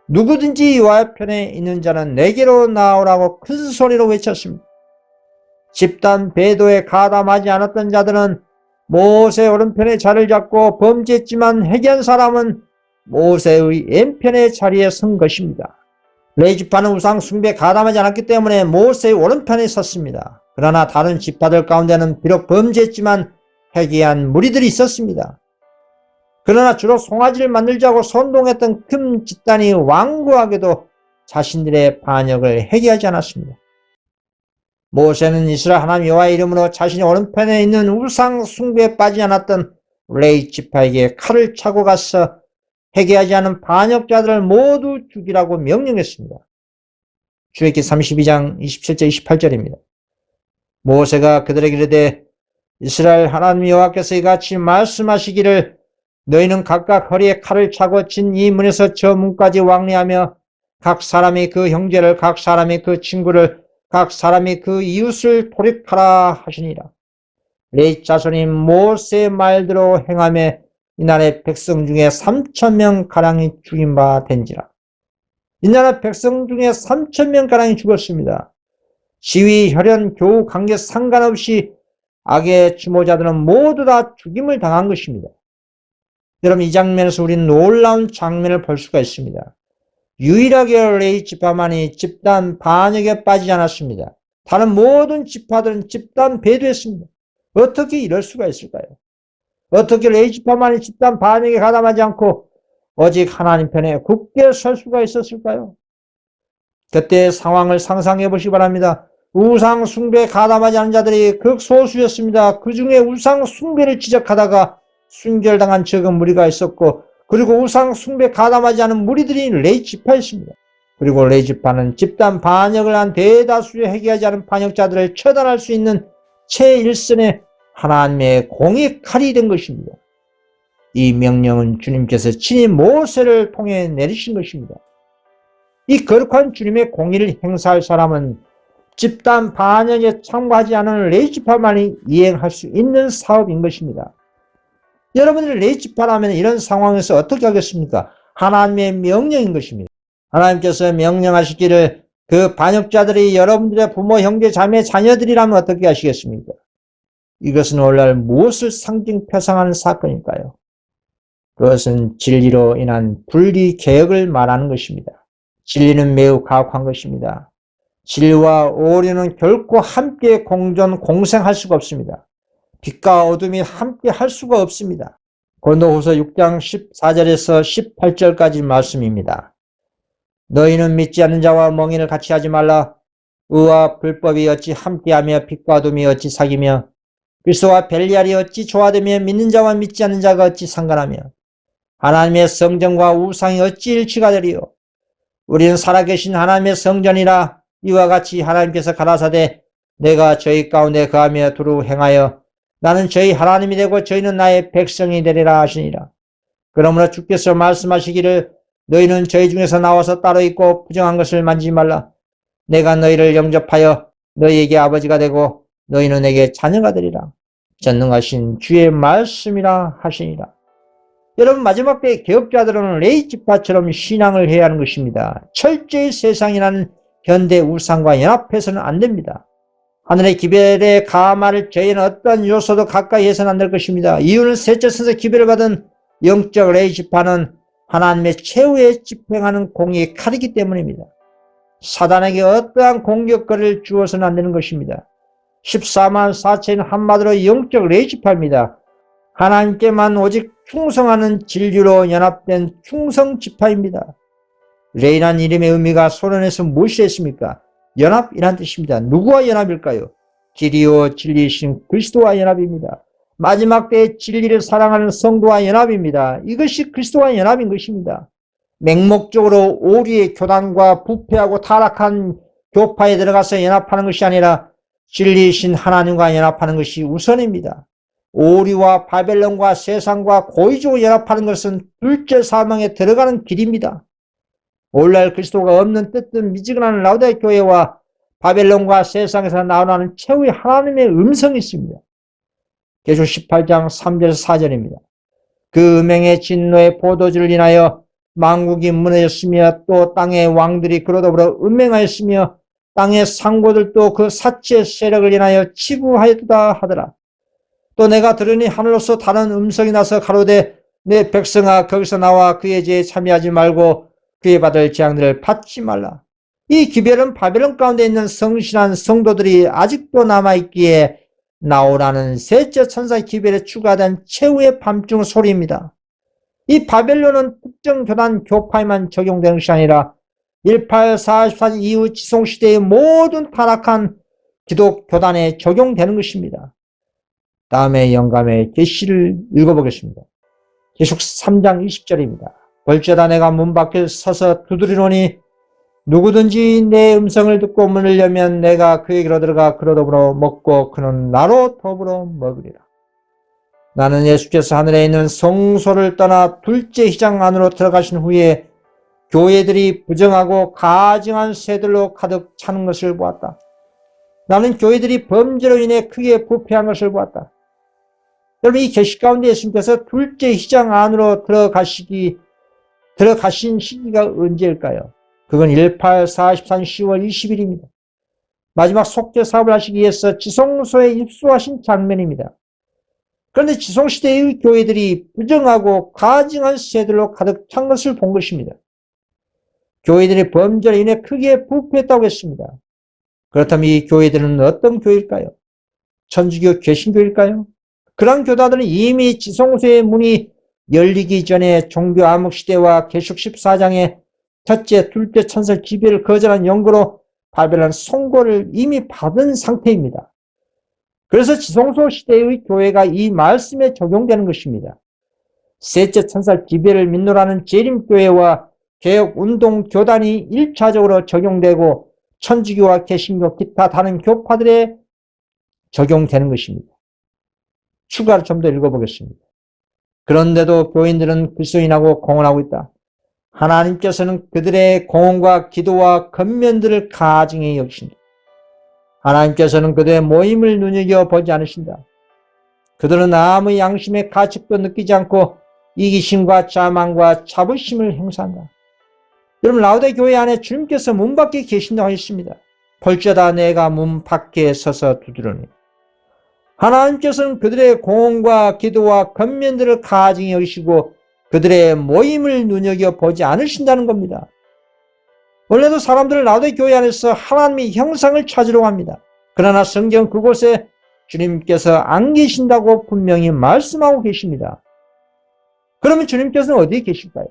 누구든지 여호와의 편에 있는 자는 내게로 나오라고 큰 소리로 외쳤습니다. 집단 배도에 가담하지 않았던 자들은 모세의 오른편에 자리를 잡고 범죄했지만 회개한 사람은 모세의 왼편의 자리에 선 것입니다. 레위 지파는 우상 숭배에 가담하지 않았기 때문에 모세의 오른편에 섰습니다. 그러나 다른 지파들 가운데는 비록 범죄했지만 회개한 무리들이 있었습니다. 그러나 주로 송아지를 만들자고 선동했던 큰 집단이 완고하게도 자신들의 반역을 회개하지 않았습니다. 모세는 이스라엘 하나님 여호와의 이름으로 자신의 오른편에 있는 우상 숭배에 빠지지 않았던 레위 지파에게 칼을 차고 가서 회개하지 않은 반역자들을 모두 죽이라고 명령했습니다. 출애굽기 32장 27절 28절입니다. 모세가 그들에게 이르되 이스라엘 하나님 여호와께서 이같이 말씀하시기를 너희는 각각 허리에 칼을 차고 진 이 문에서 저 문까지 왕래하며 각 사람이 그 형제를 각 사람이 그 친구를 각 사람이 그 이웃을 돌입하라 하시니라. 레위 자손이 모세의 말대로 행하며 이날의 백성 중에 3,000명가량이 죽인 바 된지라. 이날의 백성 중에 3,000명가량이 죽었습니다. 지위, 혈연, 교우, 관계 상관없이 악의 주모자들은 모두 다 죽임을 당한 것입니다. 여러분, 이 장면에서 우리는 놀라운 장면을 볼 수가 있습니다. 유일하게 레위 지파만이 집단 반역에 빠지지 않았습니다. 다른 모든 지파들은 집단 배도했습니다. 어떻게 이럴 수가 있을까요? 어떻게 레이지파만이 집단 반역에 가담하지 않고 오직 하나님 편에 굳게 설 수가 있었을까요? 그때의 상황을 상상해 보시기 바랍니다. 우상 숭배에 가담하지 않은 자들이 극소수였습니다. 그 중에 우상 숭배를 지적하다가 순결당한 적은 무리가 있었고, 그리고 우상 숭배에 가담하지 않은 무리들이 레이지파였습니다. 그리고 레이지파는 집단 반역을 한 대다수의 회개하지 않은 반역자들을 처단할 수 있는 최일선의 하나님의 공의 칼이 된 것입니다. 이 명령은 주님께서 친히 모세를 통해 내리신 것입니다. 이 거룩한 주님의 공의를 행사할 사람은 집단 반역에 참가하지 않은 레이지파만이 이행할 수 있는 사업인 것입니다. 여러분들이 레이지파라면 이런 상황에서 어떻게 하겠습니까? 하나님의 명령인 것입니다. 하나님께서 명령하시기를 그 반역자들이 여러분들의 부모, 형제, 자매, 자녀들이라면 어떻게 하시겠습니까? 이것은 오늘날 무엇을 상징 표상하는 사건일까요? 그것은 진리로 인한 분리 개혁을 말하는 것입니다. 진리는 매우 가혹한 것입니다. 진리와 오류는 결코 함께 공존, 공생할 수가 없습니다. 빛과 어둠이 함께 할 수가 없습니다. 고린도후서 6장 14절에서 18절까지 말씀입니다. 너희는 믿지 않는 자와 멍인을 같이 하지 말라. 의와 불법이 어찌 함께하며 빛과 어둠이 어찌 사귀며 그리스도와 벨리알이 어찌 조화되며 믿는 자와 믿지 않는 자가 어찌 상관하며 하나님의 성전과 우상이 어찌 일치가 되리요. 우리는 살아계신 하나님의 성전이라. 이와 같이 하나님께서 가라사대 내가 저희 가운데 거하며 두루 행하여 나는 저희 하나님이 되고 저희는 나의 백성이 되리라 하시니라. 그러므로 주께서 말씀하시기를 너희는 저희 중에서 나와서 따로 있고 부정한 것을 만지지 말라. 내가 너희를 영접하여 너희에게 아버지가 되고 너희는 내게 자녀가 되리라. 전능하신 주의 말씀이라 하시니라. 여러분, 마지막 때의 개혁자들은 레이지파처럼 신앙을 해야 하는 것입니다. 철저히 세상이라는 현대 우상과 연합해서는 안 됩니다. 하늘의 기별에 가마를 저희는 어떤 요소도 가까이 해서는 안 될 것입니다. 이유는 셋째 선서 기별을 받은 영적 레이지파는 하나님의 최후에 집행하는 공의의 칼이기 때문입니다. 사단에게 어떠한 공격거리를 주어서는 안 되는 것입니다. 14만 4천인 한마디로 영적 레이지파입니다. 하나님께만 오직 충성하는 진리로 연합된 충성지파입니다. 레이란 이름의 의미가 소련에서 무엇이 있습니까? 연합이란 뜻입니다. 누구와 연합일까요? 길이요 진리이신 그리스도와 연합입니다. 마지막 때의 진리를 사랑하는 성도와 연합입니다. 이것이 그리스도와 연합인 것입니다. 맹목적으로 오리의 교단과 부패하고 타락한 교파에 들어가서 연합하는 것이 아니라 진리이신 하나님과 연합하는 것이 우선입니다. 오리와 바벨론과 세상과 고의적으로 연합하는 것은 둘째 사망에 들어가는 길입니다. 오늘날 그리스도가 없는 뜻은 미지근한 라오디게아 교회와 바벨론과 세상에서 나오는 최후의 하나님의 음성이 있습니다. 계시록 18장 3절에서 4절입니다. 그 음행의 진노의 포도주를 인하여 만국이 무너졌으며 또 땅의 왕들이 그로 더불어 음행하였으며 땅의 상고들도 그 사치의 세력을 인하여 치부하였다 하더라. 또 내가 들으니 하늘로서 다른 음성이 나서 가로되 내 백성아 거기서 나와 그의 죄에 참여하지 말고 그에 받을 재앙들을 받지 말라. 이 기별은 바벨론 가운데 있는 성실한 성도들이 아직도 남아있기에 나오라는 셋째 천사의 기별에 추가된 최후의 밤중 소리입니다. 이 바벨론은 특정 교단 교파에만 적용되는 것이 아니라 1844년 이후 지성시대의 모든 타락한 기독 교단에 적용되는 것입니다. 다음에 영감의 계시를 읽어보겠습니다. 계시록 3장 20절입니다. 볼지어다 내가 문 밖에 서서 두드리노니 누구든지 내 음성을 듣고 문을 열면 내가 그에게로 들어가 그로 더불어 먹고 그는 나로 더불어 먹으리라. 나는 예수께서 하늘에 있는 성소를 떠나 둘째 휘장 안으로 들어가신 후에 교회들이 부정하고 가증한 새들로 가득 차는 것을 보았다. 나는 교회들이 범죄로 인해 크게 부패한 것을 보았다. 여러분, 이 계시 가운데 예수님께서 둘째 휘장 안으로 들어가신 시기가 언제일까요? 그건 1844년 10월 20일입니다. 마지막 속죄 사업을 하시기 위해서 지성소에 입수하신 장면입니다. 그런데 지성시대의 교회들이 부정하고 가증한 새들로 가득 찬 것을 본 것입니다. 교회들이 범죄로 인해 크게 부패했다고 했습니다. 그렇다면 이 교회들은 어떤 교회일까요? 천주교 개신교일까요? 그런 교단들은 이미 지성소의 문이 열리기 전에 종교 암흑 시대와 계시록 14장의 첫째, 둘째 천사 기별을 거절한 연고로 바벨론 송고를 이미 받은 상태입니다. 그래서 지성소 시대의 교회가 이 말씀에 적용되는 것입니다. 셋째 천사 기별을 믿노라는 재림교회와 개혁운동 교단이 1차적으로 적용되고 천주교와 개신교 기타 다른 교파들에 적용되는 것입니다. 추가로 좀 더 읽어보겠습니다. 그런데도 교인들은 그리스도인하고 공헌하고 있다. 하나님께서는 그들의 공헌과 기도와 권면들을 가증히 여기신다. 하나님께서는 그들의 모임을 눈여겨보지 않으신다. 그들은 아무 양심의 가책도 느끼지 않고 이기심과 자만과 자부심을 행사한다. 여러분, 라우데 교회 안에 주님께서 문 밖에 계신다고 하셨습니다. 볼지어다 내가 문 밖에 서서 두드리니. 하나님께서는 그들의 공헌과 기도와 권면들을 가증히 여기시고 그들의 모임을 눈여겨보지 않으신다는 겁니다. 원래도 사람들은 라우데 교회 안에서 하나님의 형상을 찾으려고 합니다. 그러나 성경 그곳에 주님께서 안 계신다고 분명히 말씀하고 계십니다. 그러면 주님께서는 어디에 계실까요?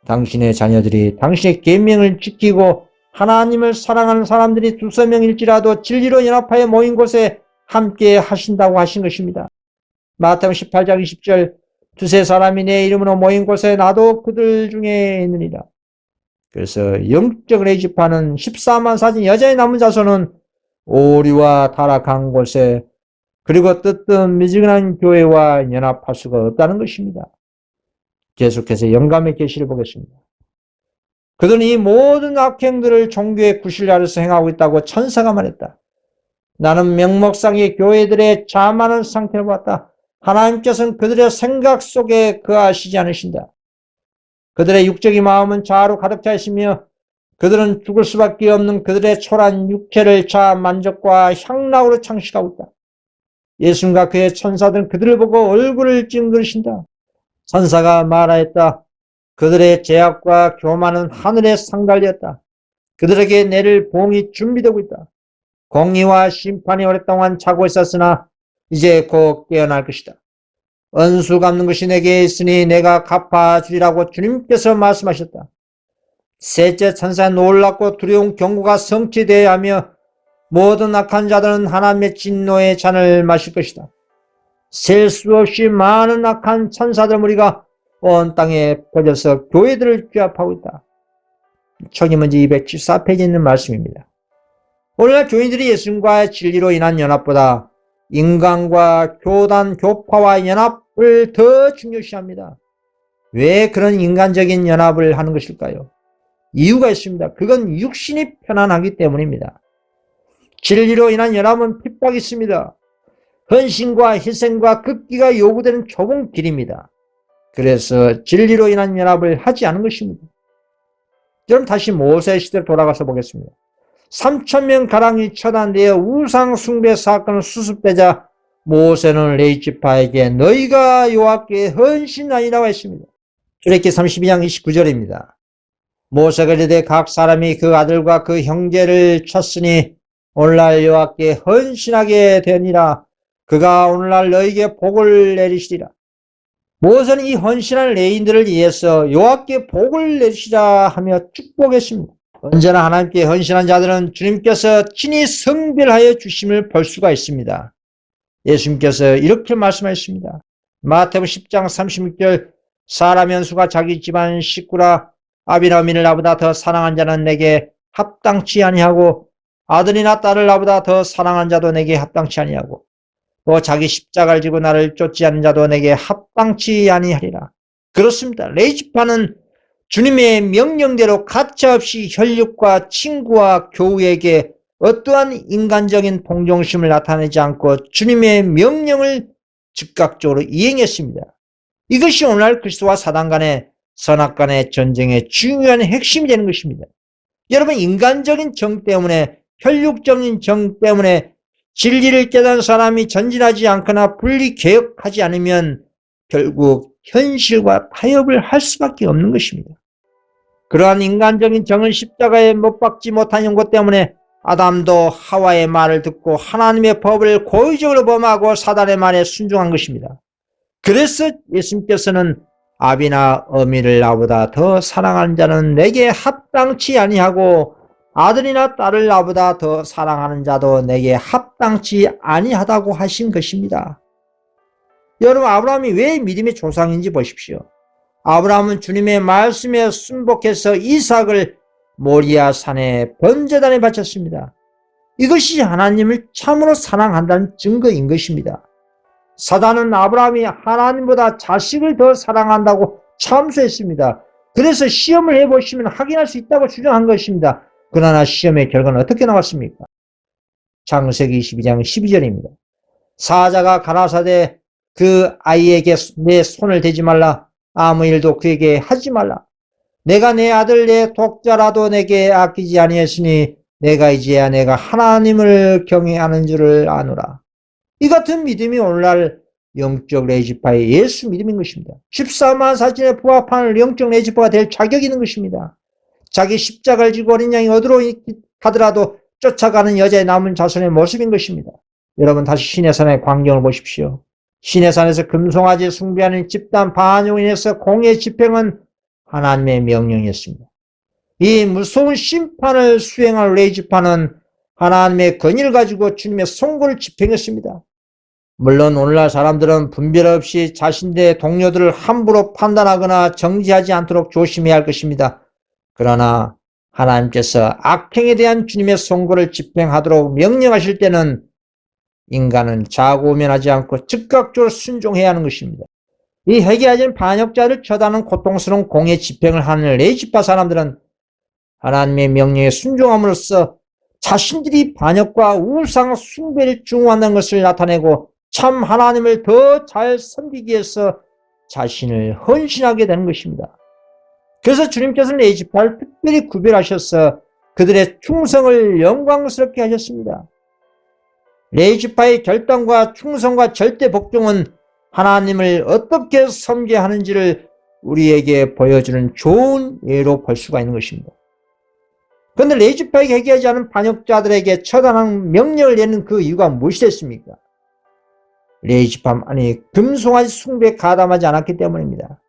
당신의 자녀들이 당신의 계명을 지키고 하나님을 사랑하는 사람들이 두세 명일지라도 진리로 연합하여 모인 곳에 함께 하신다고 하신 것입니다. 마태복음 18장 20절 두세 사람이 내 이름으로 모인 곳에 나도 그들 중에 있느니라. 그래서 영적 레이지파는 14만 사진 여자의 남은 자손은 오리와 타락한 곳에 그리고 뜨뜻미지근한 교회와 연합할 수가 없다는 것입니다. 계속해서 영감의 계시를 보겠습니다. 그들은 이 모든 악행들을 종교의 구실 아래서 행하고 있다고 천사가 말했다. 나는 명목상의 교회들의 자만한 상태를 봤다. 하나님께서는 그들의 생각 속에 거하시지 않으신다. 그들의 육적인 마음은 자아로 가득 차 있으며 그들은 죽을 수밖에 없는 그들의 초라한 육체를 자아 만족과 향락으로 창식하고 있다. 예수님과 그의 천사들은 그들을 보고 얼굴을 찡그리신다. 천사가 말하였다. 그들의 죄악과 교만은 하늘에 상달되었다. 그들에게 내릴 봉이 준비되고 있다. 공의와 심판이 오랫동안 자고 있었으나 이제 곧 깨어날 것이다. 은수 갚는 것이 내게 있으니 내가 갚아주리라고 주님께서 말씀하셨다. 셋째 천사의 놀랍고 두려운 경고가 성취되어야 하며 모든 악한 자들은 하나님의 진노의 잔을 마실 것이다. 셀 수 없이 많은 악한 천사들 무리가 온 땅에 퍼져서 교회들을 규합하고 있다. 초기문제 274페이지에 있는 말씀입니다. 오늘날 교인들이 예수님과의 진리로 인한 연합보다 인간과 교단, 교파와 연합을 더 중요시합니다. 왜 그런 인간적인 연합을 하는 것일까요? 이유가 있습니다. 그건 육신이 편안하기 때문입니다. 진리로 인한 연합은 핍박이 있습니다. 헌신과 희생과 극기가 요구되는 좁은 길입니다. 그래서 진리로 인한 연합을 하지 않은 것입니다. 여러분 다시 모세 시대로 돌아가서 보겠습니다. 3,000명 가량이 처단되어 우상 숭배 사건을 수습되자 모세는 레위지파에게 너희가 여호와께 헌신하리라고 했습니다. 출애굽기 32장 29절입니다. 모세가 이르되 각 사람이 그 아들과 그 형제를 쳤으니 오늘날 여호와께 헌신하게 되니라. 그가 오늘날 너희에게 복을 내리시리라. 모세는 이 헌신한 레위인들을 위해서 여호와께 복을 내리시라 하며 축복했습니다. 언제나 하나님께 헌신한 자들은 주님께서 친히 성별하여 주심을 볼 수가 있습니다. 예수님께서 이렇게 말씀하셨습니다. 마태복음 10장 36절 사람 연수가 자기 집안 식구라 아비나 어미를 나보다 더 사랑한 자는 내게 합당치 아니하고 아들이나 딸을 나보다 더 사랑한 자도 내게 합당치 아니하고 또 자기 십자가를 지고 나를 쫓지 않는 자도 내게 합당치 아니하리라. 그렇습니다. 레위지파는 주님의 명령대로 가차없이 혈육과 친구와 교우에게 어떠한 인간적인 동정심을 나타내지 않고 주님의 명령을 즉각적으로 이행했습니다. 이것이 오늘날 그리스도와 사단 간의 선악 간의 전쟁의 중요한 핵심이 되는 것입니다. 여러분 인간적인 정 때문에 혈육적인 정 때문에 진리를 깨달은 사람이 전진하지 않거나 분리개혁하지 않으면 결국 현실과 타협을 할 수밖에 없는 것입니다. 그러한 인간적인 정은 십자가에 못 박지 못한 것 때문에 아담도 하와의 말을 듣고 하나님의 법을 고의적으로 범하고 사단의 말에 순종한 것입니다. 그래서 예수님께서는 아비나 어미를 나보다 더 사랑하는 자는 내게 합당치 아니하고 아들이나 딸을 나보다 더 사랑하는 자도 내게 합당치 아니하다고 하신 것입니다. 여러분, 아브라함이 왜 믿음의 조상인지 보십시오. 아브라함은 주님의 말씀에 순복해서 이삭을 모리아 산의 번제단에 바쳤습니다. 이것이 하나님을 참으로 사랑한다는 증거인 것입니다. 사단은 아브라함이 하나님보다 자식을 더 사랑한다고 참소했습니다. 그래서 시험을 해보시면 확인할 수 있다고 주장한 것입니다. 그러나 시험의 결과는 어떻게 나왔습니까? 창세기 22장 12절입니다. 사자가 가라사대 그 아이에게 내 손을 대지 말라. 아무 일도 그에게 하지 말라. 내가 내 아들 내 독자라도 내게 아끼지 아니했으니 내가 이제야 내가 하나님을 경외하는 줄을 아노라. 이 같은 믿음이 오늘날 영적 레지파의 예수 믿음인 것입니다. 14만 사진에 부합하는 영적 레지파가 될 자격이 있는 것입니다. 자기 십자가를 지고 어린 양이 어디로 가더라도 쫓아가는 여자의 남은 자손의 모습인 것입니다. 여러분, 다시 시내산의 광경을 보십시오. 시내산에서 금송아지 숭배하는 집단 반역으로 인해서 공의 집행은 하나님의 명령이었습니다. 이 무서운 심판을 수행할 레지파는 하나님의 권위를 가지고 주님의 선고를 집행했습니다. 물론 오늘날 사람들은 분별 없이 자신들의 동료들을 함부로 판단하거나 정지하지 않도록 조심해야 할 것입니다. 그러나 하나님께서 악행에 대한 주님의 선고를 집행하도록 명령하실 때는 인간은 자고면하지 않고 즉각적으로 순종해야 하는 것입니다. 이 회개하지 반역자를 처단하는 고통스러운 공의 집행을 하는 레지파 사람들은 하나님의 명령에 순종함으로써 자신들이 반역과 우상 숭배를 중화한다는 것을 나타내고 참 하나님을 더 잘 섬기기 위해서 자신을 헌신하게 되는 것입니다. 그래서 주님께서는 레지파를 특별히 구별하셔서 그들의 충성을 영광스럽게 하셨습니다. 레지파의 결단과 충성과 절대 복종은 하나님을 어떻게 섬겨야 하는지를 우리에게 보여주는 좋은 예로 볼 수가 있는 것입니다. 그런데 레지파에게 회개하지 않은 반역자들에게 처단하는 명령을 내는 그 이유가 무엇이 됐습니까? 레지파만이 금송아지 숭배에 가담하지 않았기 때문입니다.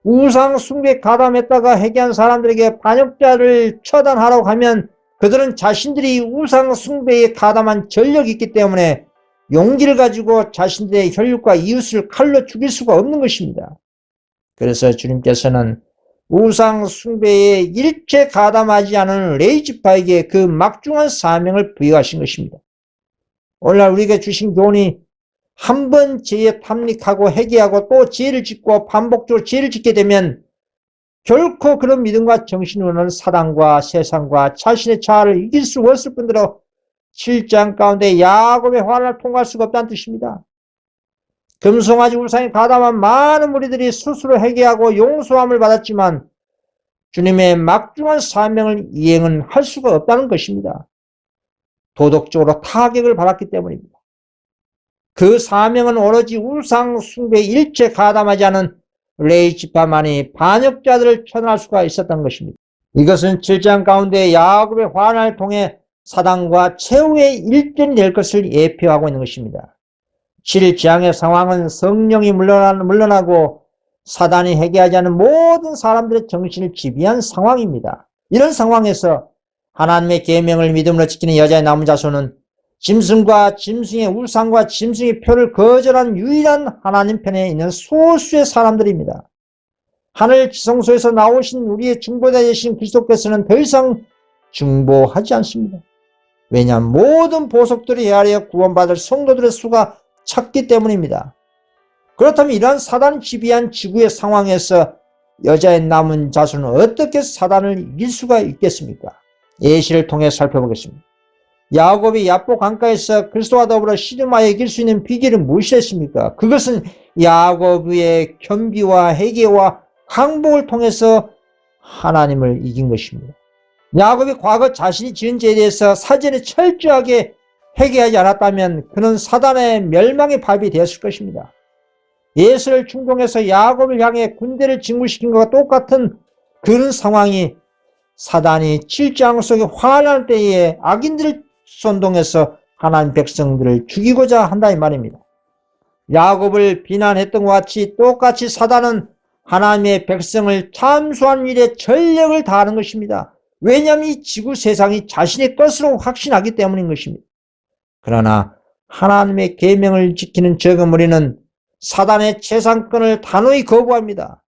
우상 숭배에 가담했다가 회개한 사람들에게 반역자를 처단하라고 하면 그들은 자신들이 우상 숭배에 가담한 전력이 있기 때문에 용기를 가지고 자신들의 혈육과 이웃을 칼로 죽일 수가 없는 것입니다. 그래서 주님께서는 우상 숭배에 일체 가담하지 않은 레지파에게 그 막중한 사명을 부여하신 것입니다. 오늘날 우리에게 주신 교훈이 한 번 죄에 탐닉하고 회개하고 또 죄를 짓고 반복적으로 죄를 짓게 되면 결코 그런 믿음과 정신으로는 사단과 세상과 자신의 자아를 이길 수 없을 뿐더러 7장 가운데 야곱의 환난을 통과할 수가 없다는 뜻입니다. 금송아지 우상에 가담한 많은 무리들이 스스로 회개하고 용서함을 받았지만 주님의 막중한 사명을 이행은 할 수가 없다는 것입니다. 도덕적으로 타격을 받았기 때문입니다. 그 사명은 오로지 우상 숭배에 일체 가담하지 않은 레지파만이 반역자들을 처단할 수가 있었던 것입니다. 이것은 7장 가운데 야곱의 환난을 통해 사단과 최후의 일전이 될 것을 예표하고 있는 것입니다. 7장의 상황은 성령이 물러나고 사단이 회개하지 않은 모든 사람들의 정신을 지배한 상황입니다. 이런 상황에서 하나님의 계명을 믿음으로 지키는 여자의 남은 자손은 짐승과 짐승의 우상과 짐승의 표를 거절한 유일한 하나님 편에 있는 소수의 사람들입니다. 하늘 지성소에서 나오신 우리의 중보자 되신 그리스도께서는 더 이상 중보하지 않습니다. 왜냐하면 모든 보석들이 헤아려 구원받을 성도들의 수가 찼기 때문입니다. 그렇다면 이러한 사단이 지배한 지구의 상황에서 여자의 남은 자손은 어떻게 사단을 이길 수가 있겠습니까? 예시를 통해 살펴보겠습니다. 야곱이 야복 강가에서 그리스도와 더불어 씨름하여 이길 수 있는 비결은 무엇이었습니까? 그것은 야곱의 겸비와 회개와 항복을 통해서 하나님을 이긴 것입니다. 야곱이 과거 자신이 지은 죄에 대해서 사전에 철저하게 회개하지 않았다면 그는 사단의 멸망의 밥이 되었을 것입니다. 예수를 충동해서 야곱을 향해 군대를 진군시킨 것과 똑같은 그런 상황이 사단이 칠장 속에 화날 때에 악인들을 선동해서 하나님 백성들을 죽이고자 한다 이 말입니다. 야곱을 비난했던 것 같이 똑같이 사단은 하나님의 백성을 참수한 일에 전력을 다하는 것입니다. 왜냐하면 이 지구 세상이 자신의 것으로 확신하기 때문인 것입니다. 그러나 하나님의 계명을 지키는 적은 우리는 사단의 재산권을 단호히 거부합니다.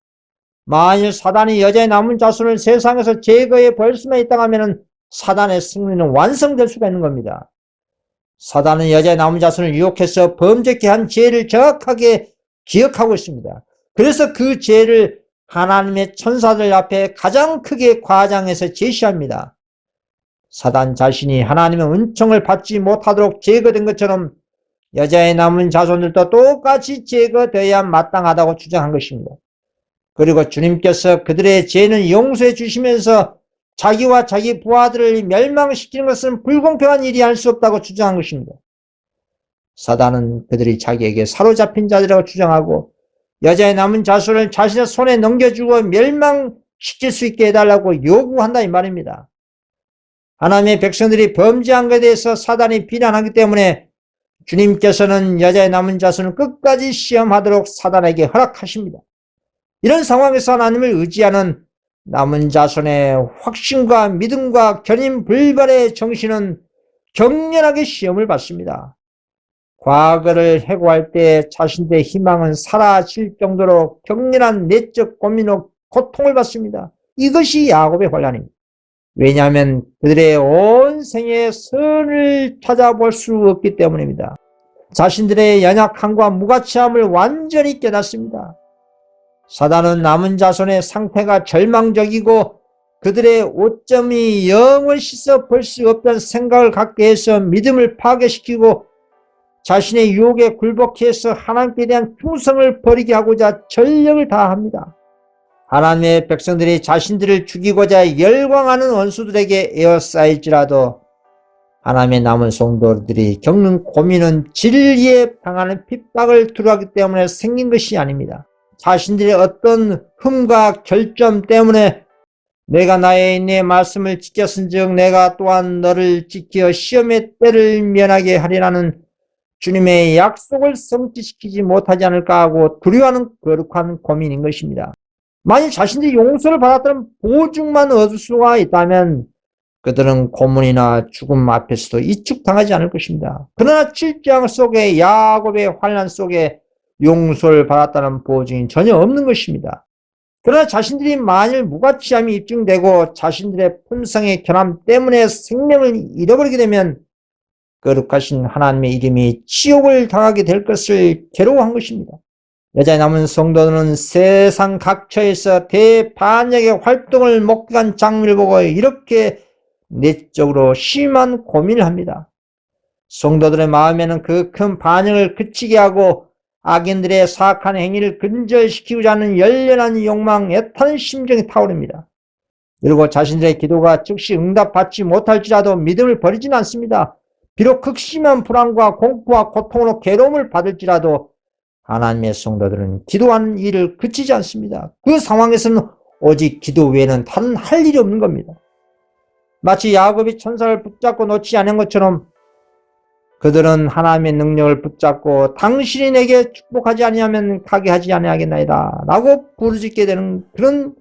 만일 사단이 여자의 남은 자손을 세상에서 제거해 버릴 수만 있다고 하면 사단의 승리는 완성될 수가 있는 겁니다. 사단은 여자의 남은 자손을 유혹해서 범죄케 한 죄를 정확하게 기억하고 있습니다. 그래서 그 죄를 하나님의 천사들 앞에 가장 크게 과장해서 제시합니다. 사단 자신이 하나님의 은총을 받지 못하도록 제거된 것처럼 여자의 남은 자손들도 똑같이 제거되어야 마땅하다고 주장한 것입니다. 그리고 주님께서 그들의 죄는 용서해 주시면서 자기와 자기 부하들을 멸망시키는 것은 불공평한 일이 할 수 없다고 주장한 것입니다. 사단은 그들이 자기에게 사로잡힌 자들이라고 주장하고 여자의 남은 자손을 자신의 손에 넘겨주고 멸망시킬 수 있게 해달라고 요구한다 이 말입니다. 하나님의 백성들이 범죄한 것에 대해서 사단이 비난하기 때문에 주님께서는 여자의 남은 자손을 끝까지 시험하도록 사단에게 허락하십니다. 이런 상황에서 하나님을 의지하는 남은 자손의 확신과 믿음과 견인불발의 정신은 격렬하게 시험을 받습니다. 과거를 해고할 때 자신들의 희망은 사라질 정도로 격렬한 내적 고민과 고통을 받습니다. 이것이 야곱의 환난입니다. 왜냐하면 그들의 온 생의 선을 찾아볼 수 없기 때문입니다. 자신들의 연약함과 무가치함을 완전히 깨닫습니다. 사단은 남은 자손의 상태가 절망적이고 그들의 오점이 영을 씻어 볼 수 없다는 생각을 갖게 해서 믿음을 파괴시키고 자신의 유혹에 굴복해 해서 하나님께 대한 충성을 버리게 하고자 전력을 다합니다. 하나님의 백성들이 자신들을 죽이고자 열광하는 원수들에게 에워싸일지라도 하나님의 남은 성도들이 겪는 고민은 진리에 당하는 핍박을 두려워하기 때문에 생긴 것이 아닙니다. 자신들의 어떤 흠과 결점 때문에 내가 나의 인내의 말씀을 지켰은즉 내가 또한 너를 지켜 시험의 때를 면하게 하리라는 주님의 약속을 성취시키지 못하지 않을까 하고 두려워하는 거룩한 고민인 것입니다. 만일 자신들이 용서를 받았다는 보증만 얻을 수가 있다면 그들은 고문이나 죽음 앞에서도 이축당하지 않을 것입니다. 그러나 7장 속에 야곱의 환난 속에 용서를 받았다는 보증이 전혀 없는 것입니다. 그러나 자신들이 만일 무가치함이 입증되고 자신들의 품성의 결함 때문에 생명을 잃어버리게 되면 거룩하신 하나님의 이름이 치욕을 당하게 될 것을 괴로워한 것입니다. 여자의 남은 성도는 세상 각처에서 대반역의 활동을 목격한 장면을 보고 이렇게 내적으로 심한 고민을 합니다. 성도들의 마음에는 그 큰 반역을 그치게 하고 악인들의 사악한 행위를 근절시키고자 하는 열렬한 욕망, 애타는 심정이 타오릅니다. 그리고 자신들의 기도가 즉시 응답받지 못할지라도 믿음을 버리지는 않습니다. 비록 극심한 불안과 공포와 고통으로 괴로움을 받을지라도 하나님의 성도들은 기도하는 일을 그치지 않습니다. 그 상황에서는 오직 기도 외에는 다른 할 일이 없는 겁니다. 마치 야곱이 천사를 붙잡고 놓지 않은 것처럼 그들은 하나님의 능력을 붙잡고 당신이 내게 축복하지 아니하면 가게 하지 아니하겠나이다 라고 부르짖게 되는 그런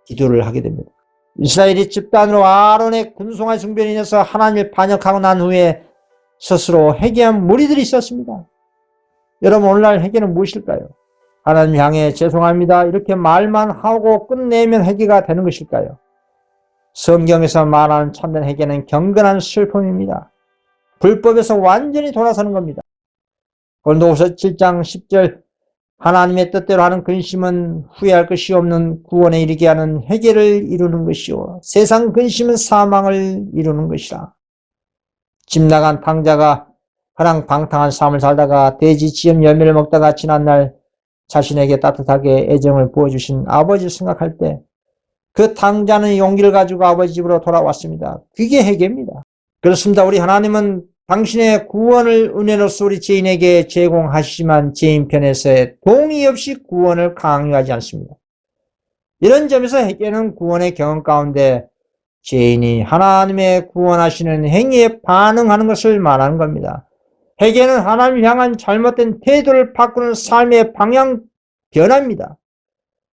기도를 하게 됩니다. 이스라엘이 집단으로 아론의 군송아지 숭배로 인해서 하나님을 반역하고 난 후에 스스로 회개한 무리들이 있었습니다. 여러분 오늘날 회개는 무엇일까요? 하나님 향해 죄송합니다 이렇게 말만 하고 끝내면 회개가 되는 것일까요? 성경에서 말하는 참된 회개는 경건한 슬픔입니다. 불법에서 완전히 돌아서는 겁니다. 고린도후서 7장 10절 하나님의 뜻대로 하는 근심은 후회할 것이 없는 구원에 이르게 하는 회개를 이루는 것이요 세상 근심은 사망을 이루는 것이라. 집 나간 탕자가 허랑방탕한 삶을 살다가 돼지 지엄 열매를 먹다가 지난날 자신에게 따뜻하게 애정을 부어주신 아버지를 생각할 때 그 탕자는 용기를 가지고 아버지 집으로 돌아왔습니다. 그게 회개입니다. 그렇습니다. 우리 하나님은 당신의 구원을 은혜로서 우리 죄인에게 제공하시지만 죄인 편에서의 동의 없이 구원을 강요하지 않습니다. 이런 점에서 회개는 구원의 경험 가운데 죄인이 하나님의 구원하시는 행위에 반응하는 것을 말하는 겁니다. 회개는 하나님을 향한 잘못된 태도를 바꾸는 삶의 방향 변화입니다.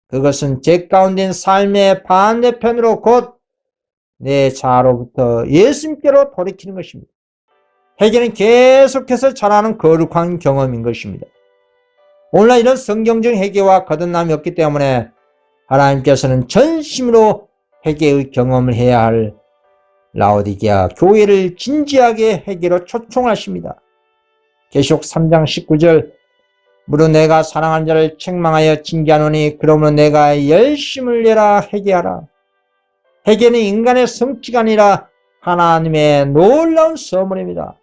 그것은 죄 가운데 있는 삶의 반대편으로 곧 내 자아로부터 예수님께로 돌이키는 것입니다. 회개는 계속해서 자라는 거룩한 경험인 것입니다. 오늘날 이런 성경적 회개와 거듭남이 없기 때문에 하나님께서는 전심으로 회개의 경험을 해야 할 라오디게아 교회를 진지하게 회개로 초청하십니다. 계시록 3장 19절 무릇 내가 사랑하는 자를 책망하여 징계하노니 그러므로 내가 열심을 내라 회개하라. 회개는 인간의 성취가 아니라 하나님의 놀라운 선물입니다.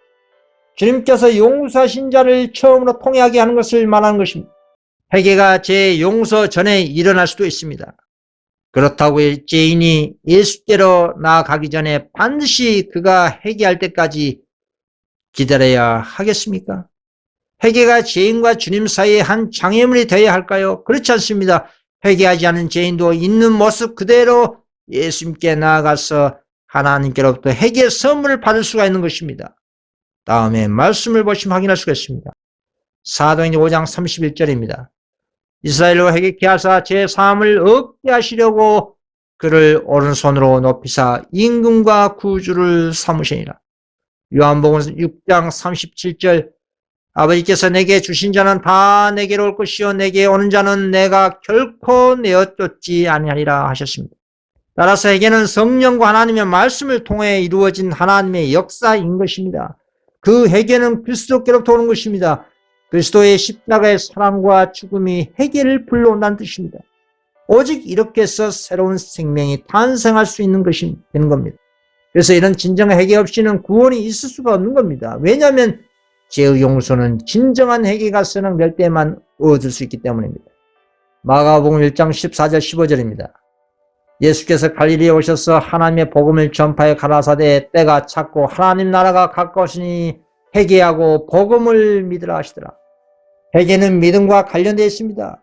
주님께서 용서하신 자를 처음으로 통회하게 하는 것을 말하는 것입니다. 회개가 죄 용서 전에 일어날 수도 있습니다. 그렇다고 죄인이 예수께로 나아가기 전에 반드시 그가 회개할 때까지 기다려야 하겠습니까? 회개가 죄인과 주님 사이의 한 장애물이 되어야 할까요? 그렇지 않습니다. 회개하지 않은 죄인도 있는 모습 그대로 예수님께 나아가서 하나님께로부터 회개의 선물을 받을 수가 있는 것입니다. 다음에 말씀을 보시면 확인할 수가 있습니다. 사도행전 5장 31절입니다. 이스라엘로 회개케 하사 제 사함을 얻게 하시려고 그를 오른손으로 높이사 임금과 구주를 삼으시니라. 요한복음 6장 37절 아버지께서 내게 주신 자는 다 내게로 올 것이요 내게 오는 자는 내가 결코 내어쫓지 아니하리라 하셨습니다. 따라서 회개는 성령과 하나님의 말씀을 통해 이루어진 하나님의 역사인 것입니다. 그 회개는 그리스도께로부터 오는 것입니다. 그리스도의 십자가의 사랑과 죽음이 회개를 불러온다는 뜻입니다. 오직 이렇게 해서 새로운 생명이 탄생할 수 있는 것이 되는 겁니다. 그래서 이런 진정한 회개 없이는 구원이 있을 수가 없는 겁니다. 왜냐하면 죄의 용서는 진정한 회개가 선언될 때만 얻을 수 있기 때문입니다. 마가복음 1장 14절 15절입니다. 예수께서 갈릴리에 오셔서 하나님의 복음을 전파해 가라사대 때가 찼고 하나님 나라가 가까우시니 회개하고 복음을 믿으라 하시더라. 회개는 믿음과 관련되어 있습니다.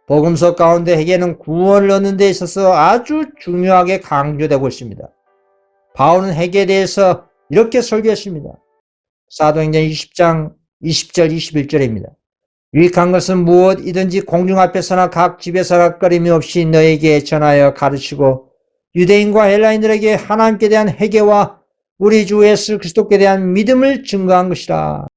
복음서 가운데 회개는 구원을 얻는 데 있어서 아주 중요하게 강조되고 있습니다. 바울은 회개에 대해서 이렇게 설교했습니다. 사도행전 20장 20절 21절입니다. 유익한 것은 무엇이든지 공중 앞에서나 각 집에서나 꺼림이 없이 너에게 전하여 가르치고 유대인과 헬라인들에게 하나님께 대한 회개와 우리 주 예수 그리스도께 대한 믿음을 증거한 것이라.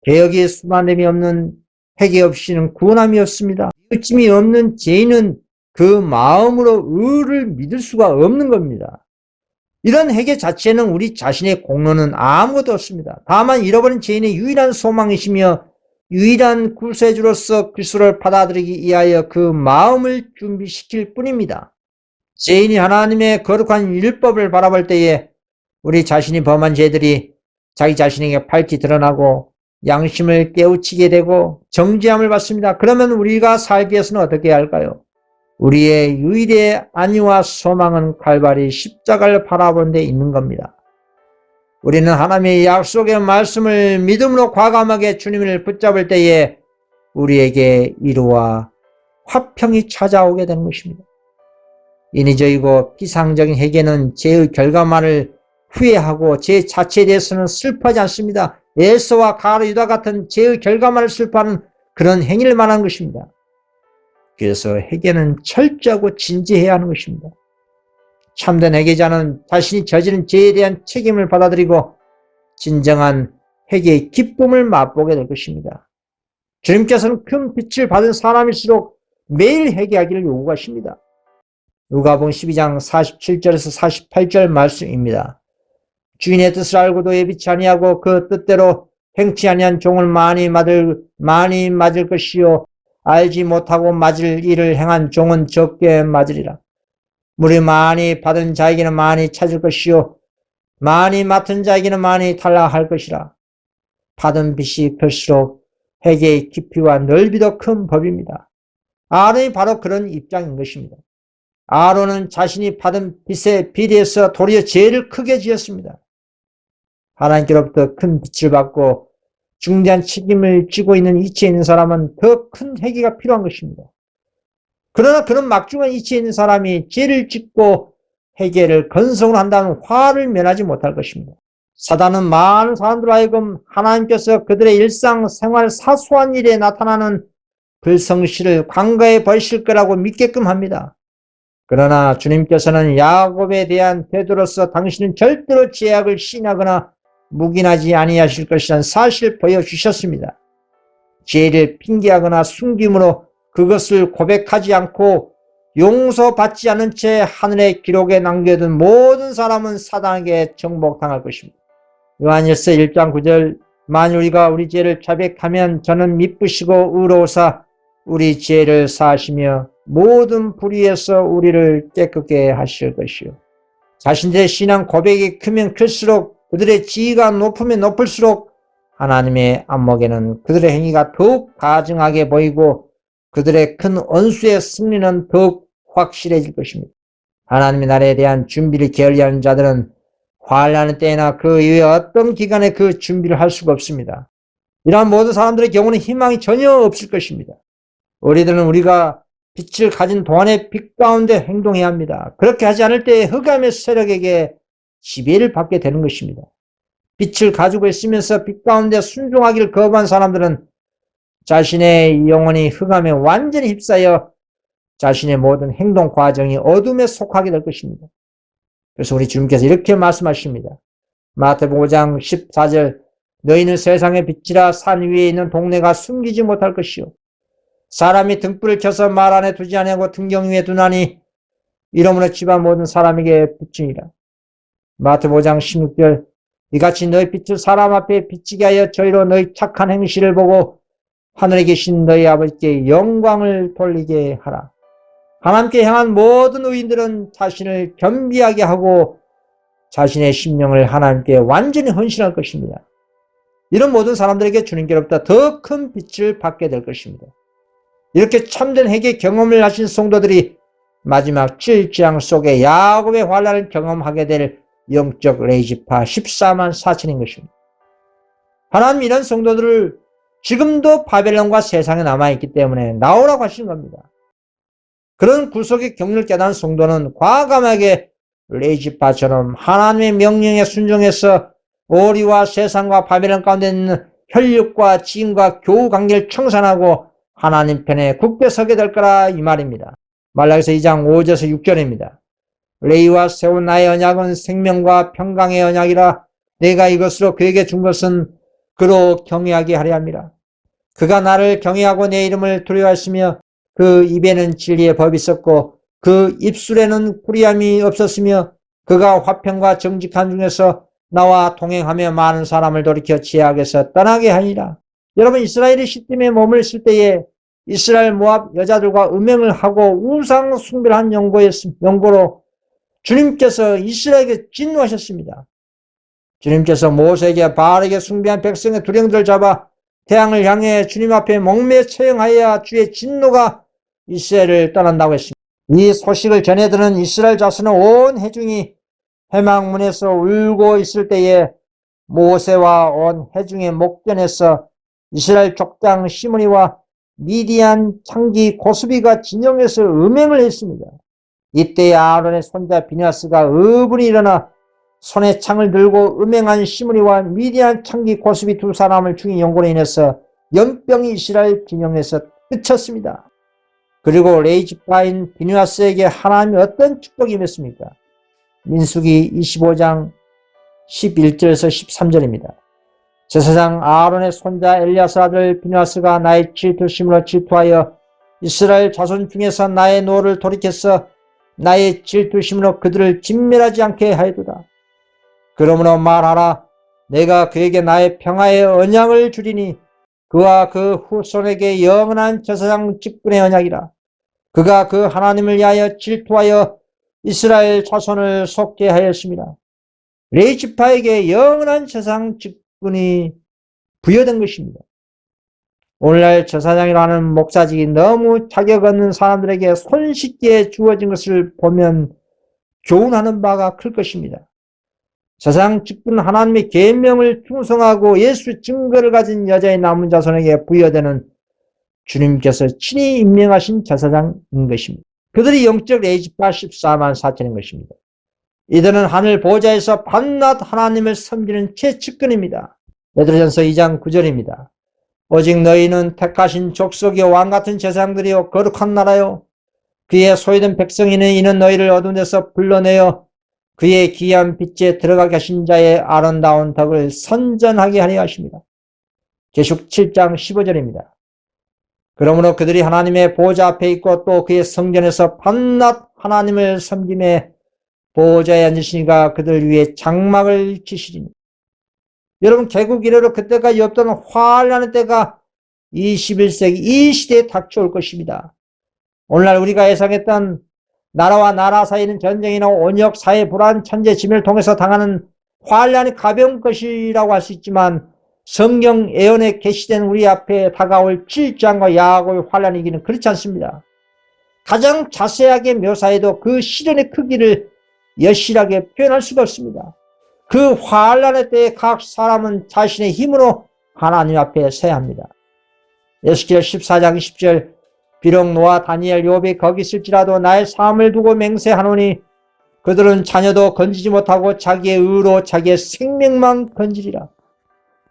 개혁이 수만됨이 없는 회개 없이는 구원함이 없습니다. 의심이 없는 죄인은 그 마음으로 의를 믿을 수가 없는 겁니다. 이런 회개 자체는 우리 자신의 공로는 아무것도 없습니다. 다만 잃어버린 죄인의 유일한 소망이시며 유일한 구세주로서 그리스도를 받아들이기 위하여 그 마음을 준비시킬 뿐입니다. 죄인이 하나님의 거룩한 율법을 바라볼 때에 우리 자신이 범한 죄들이 자기 자신에게 밝히 드러나고 양심을 깨우치게 되고 정죄함을 받습니다. 그러면 우리가 살기 위해서는 어떻게 해야 할까요? 우리의 유일의 안위와 소망은 칼바리 십자가를 바라보는 데 있는 겁니다. 우리는 하나님의 약속의 말씀을 믿음으로 과감하게 주님을 붙잡을 때에 우리에게 위로와 화평이 찾아오게 되는 것입니다. 인위적이고 피상적인 회개는 죄의 결과만을 후회하고 죄 자체에 대해서는 슬퍼하지 않습니다. 에서와 가르 유다 같은 죄의 결과만을 슬퍼하는 그런 행위를 말하는 것입니다. 그래서 회개는 철저하고 진지해야 하는 것입니다. 참된 회개자는 자신이 저지른 죄에 대한 책임을 받아들이고 진정한 회개의 기쁨을 맛보게 될 것입니다. 주님께서는 큰 빛을 받은 사람일수록 매일 회개하기를 요구하십니다. 누가복음 12장 47절에서 48절 말씀입니다. 주인의 뜻을 알고도 예비치 아니하고 그 뜻대로 행치 아니한 종을 많이 맞을 것이요 알지 못하고 맞을 일을 행한 종은 적게 맞으리라. 물이 많이 받은 자에게는 많이 찾을 것이요 많이 맡은 자에게는 많이 탈락할 것이라. 받은 빚이 클수록 회개의 깊이와 넓이도 큰 법입니다. 아론이 바로 그런 입장인 것입니다. 아론은 자신이 받은 빚에 비례해서 도리어 죄를 크게 지었습니다. 하나님께로부터 큰 빚을 받고 중대한 책임을 지고 있는 이치에 있는 사람은 더 큰 회개가 필요한 것입니다. 그러나 그런 막중한 이치에 있는 사람이 죄를 짓고 회개를 건성으로 한다는 화를 면하지 못할 것입니다. 사단은 많은 사람들로 하여금 하나님께서 그들의 일상생활 사소한 일에 나타나는 불성실을 관가에 버리실 거라고 믿게끔 합니다. 그러나 주님께서는 야곱에 대한 태도로서 당신은 절대로 죄악을 시인하거나 묵인하지 아니하실 것이라는 사실을 보여주셨습니다. 죄를 핑계하거나 숨김으로 그것을 고백하지 않고 용서받지 않은 채 하늘의 기록에 남겨둔 모든 사람은 사단에게 정복당할 것입니다. 요한일서 1장 9절 만일 우리가 우리 죄를 자백하면 저는 미쁘시고 의로우사 우리 죄를 사하시며 모든 불의에서 우리를 깨끗게 하실 것이요. 자신들의 신앙 고백이 크면 클수록 그들의 지위가 높으면 높을수록 하나님의 안목에는 그들의 행위가 더욱 가증하게 보이고 그들의 큰 언수의 승리는 더욱 확실해질 것입니다. 하나님의 나라에 대한 준비를 게을리하는 자들은 환난의 때나 그 이외의 어떤 기간에 그 준비를 할 수가 없습니다. 이러한 모든 사람들의 경우는 희망이 전혀 없을 것입니다. 우리들은 우리가 빛을 가진 동안의 빛 가운데 행동해야 합니다. 그렇게 하지 않을 때 흑암의 세력에게 지배를 받게 되는 것입니다. 빛을 가지고 있으면서 빛 가운데 순종하기를 거부한 사람들은 자신의 영혼이 흑암에 완전히 휩싸여 자신의 모든 행동 과정이 어둠에 속하게 될 것입니다. 그래서 우리 주님께서 이렇게 말씀하십니다. 마태복음 5장 14절 너희는 세상의 빛이라 산 위에 있는 동네가 숨기지 못할 것이요 사람이 등불을 켜서 말 안에 두지 아니하고 등경 위에 두나니 이러므로 집안 모든 사람에게 비추니라. 마태복음 5장 16절 이같이 너희 빛을 사람 앞에 비치게 하여 저희로 너희 착한 행실을 보고 하늘에 계신 너희 아버지께 영광을 돌리게 하라. 하나님께 향한 모든 의인들은 자신을 겸비하게 하고 자신의 심령을 하나님께 완전히 헌신할 것입니다. 이런 모든 사람들에게 주님께로부터 더 큰 빛을 받게 될 것입니다. 이렇게 참된 회개 경험을 하신 성도들이 마지막 7장 속에 야곱의 환난을 경험하게 될 영적 레이지파 14만 4천인 것입니다. 하나님 이런 성도들을 지금도 바벨론과 세상에 남아있기 때문에 나오라고 하신 겁니다. 그런 구속의 경륜을 깨달은 성도는 과감하게 레이지파처럼 하나님의 명령에 순종해서 오리와 세상과 바벨론 가운데 있는 혈육과 지인과 교우 관계를 청산하고 하나님 편에 굳게 서게 될 거라 이 말입니다. 말라기서 2장 5절에서 6절입니다. 레이와 세운 나의 언약은 생명과 평강의 언약이라 내가 이것으로 그에게 준 것은 그로 경외하게 하려 함이라. 그가 나를 경외하고 내 이름을 두려워하시며 그 입에는 진리의 법이 있었고 그 입술에는 구리함이 없었으며 그가 화평과 정직한 중에서 나와 동행하며 많은 사람을 돌이켜 죄악에서 떠나게 하니라. 여러분 이스라엘이 시딤에 머물 있을 때에 이스라엘 모압 여자들과 음행을 하고 우상 숭배를 한 연고로 주님께서 이스라엘에게 진노하셨습니다. 주님께서 모세에게 바알에게 숭배한 백성의 두령들을 잡아 태양을 향해 주님 앞에 목매어 처형하여야 주의 진노가 이스라엘을 떠난다고 했습니다. 이 소식을 전해 들은 이스라엘 자손은 온 회중이 회막문에서 울고 있을 때에 모세와 온 회중의 목전에서 이스라엘 족장 시므니와 미디안 창기 고스비가 진영에서 음행을 했습니다. 이때 아론의 손자 비냐스가 의분이 일어나 손에 창을 들고 음행한 시므니와 미디안 창기 고스비 두 사람을 죽인 연고로 인해서 연병이 이스라엘 진영에서 그쳤습니다. 그리고 레이지파인 비냐스에게 하나님이 어떤 축복이 임했습니까? 민수기 25장 11절에서 13절입니다. 제사장 아론의 손자 엘리야스 아들 비냐스가 나의 질투심으로 질투하여 이스라엘 자손 중에서 나의 노를 돌이켜서 나의 질투심으로 그들을 진멸하지 않게 하여도다. 그러므로 말하라. 내가 그에게 나의 평화의 언약을 주리니 그와 그 후손에게 영원한 제사장 직분의 언약이라. 그가 그 하나님을 위하여 질투하여 이스라엘 자손을 속게 하였습니다. 레이지파에게 영원한 제사장 직분이 부여된 것입니다. 오늘날 제사장이라는 목사직이 너무 자격 없는 사람들에게 손쉽게 주어진 것을 보면 교훈하는 바가 클 것입니다. 제사장 직분은 하나님의 계명을 충성하고 예수 증거를 가진 여자의 남은 자손에게 부여되는 주님께서 친히 임명하신 제사장인 것입니다. 그들이 영적 레이지파 14만 4천인 것입니다. 이들은 하늘 보좌에서 밤낮 하나님을 섬기는 최측근입니다. 베드로전서 2장 9절입니다. 오직 너희는 택하신 족속이요 왕같은 제사장들이요 거룩한 나라요 그의 소유된 백성이니 이는 너희를 어두운 데서 불러내어 그의 귀한 빛에 들어가게 하신 자의 아름다운 덕을 선전하게 하려 하십니다. 계시록 7장 15절입니다. 그러므로 그들이 하나님의 보좌 앞에 있고 또 그의 성전에서 밤낮 하나님을 섬김에 보좌에 앉으시니가 그들 위에 장막을 치시리니. 여러분, 개국 이래로 그때까지 없던 환란의 때가 21세기 이 시대에 닥쳐올 것입니다. 오늘날 우리가 예상했던 나라와 나라 사이는 전쟁이나 온역, 사회 불안, 천재 지멸을 통해서 당하는 환란이 가벼운 것이라고 할 수 있지만 성경 예언에 계시된 우리 앞에 다가올 질장과 야고의 환란이기는 그렇지 않습니다. 가장 자세하게 묘사해도 그 시련의 크기를 여실하게 표현할 수가 없습니다. 그 환란의 때에 각 사람은 자신의 힘으로 하나님 앞에 서야 합니다. 에스겔 14장 10절 비록 노아, 다니엘, 욥이 거기 있을지라도 나의 삶을 두고 맹세하노니 그들은 자녀도 건지지 못하고 자기의 의로 자기의 생명만 건지리라.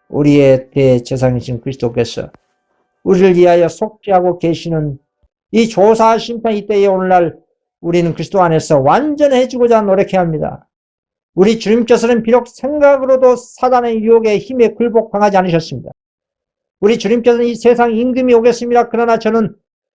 우리의 대제사장이신 그리스도께서 우리를 위하여 속죄하고 계시는 이 조사 심판 이때에 오늘날 우리는 그리스도 안에서 완전해지고자 노력해야 합니다. 우리 주님께서는 비록 생각으로도 사단의 유혹에 힘에 굴복당하지 않으셨습니다. 우리 주님께서는 이 세상 임금이 오겠습니다. 그러나 저는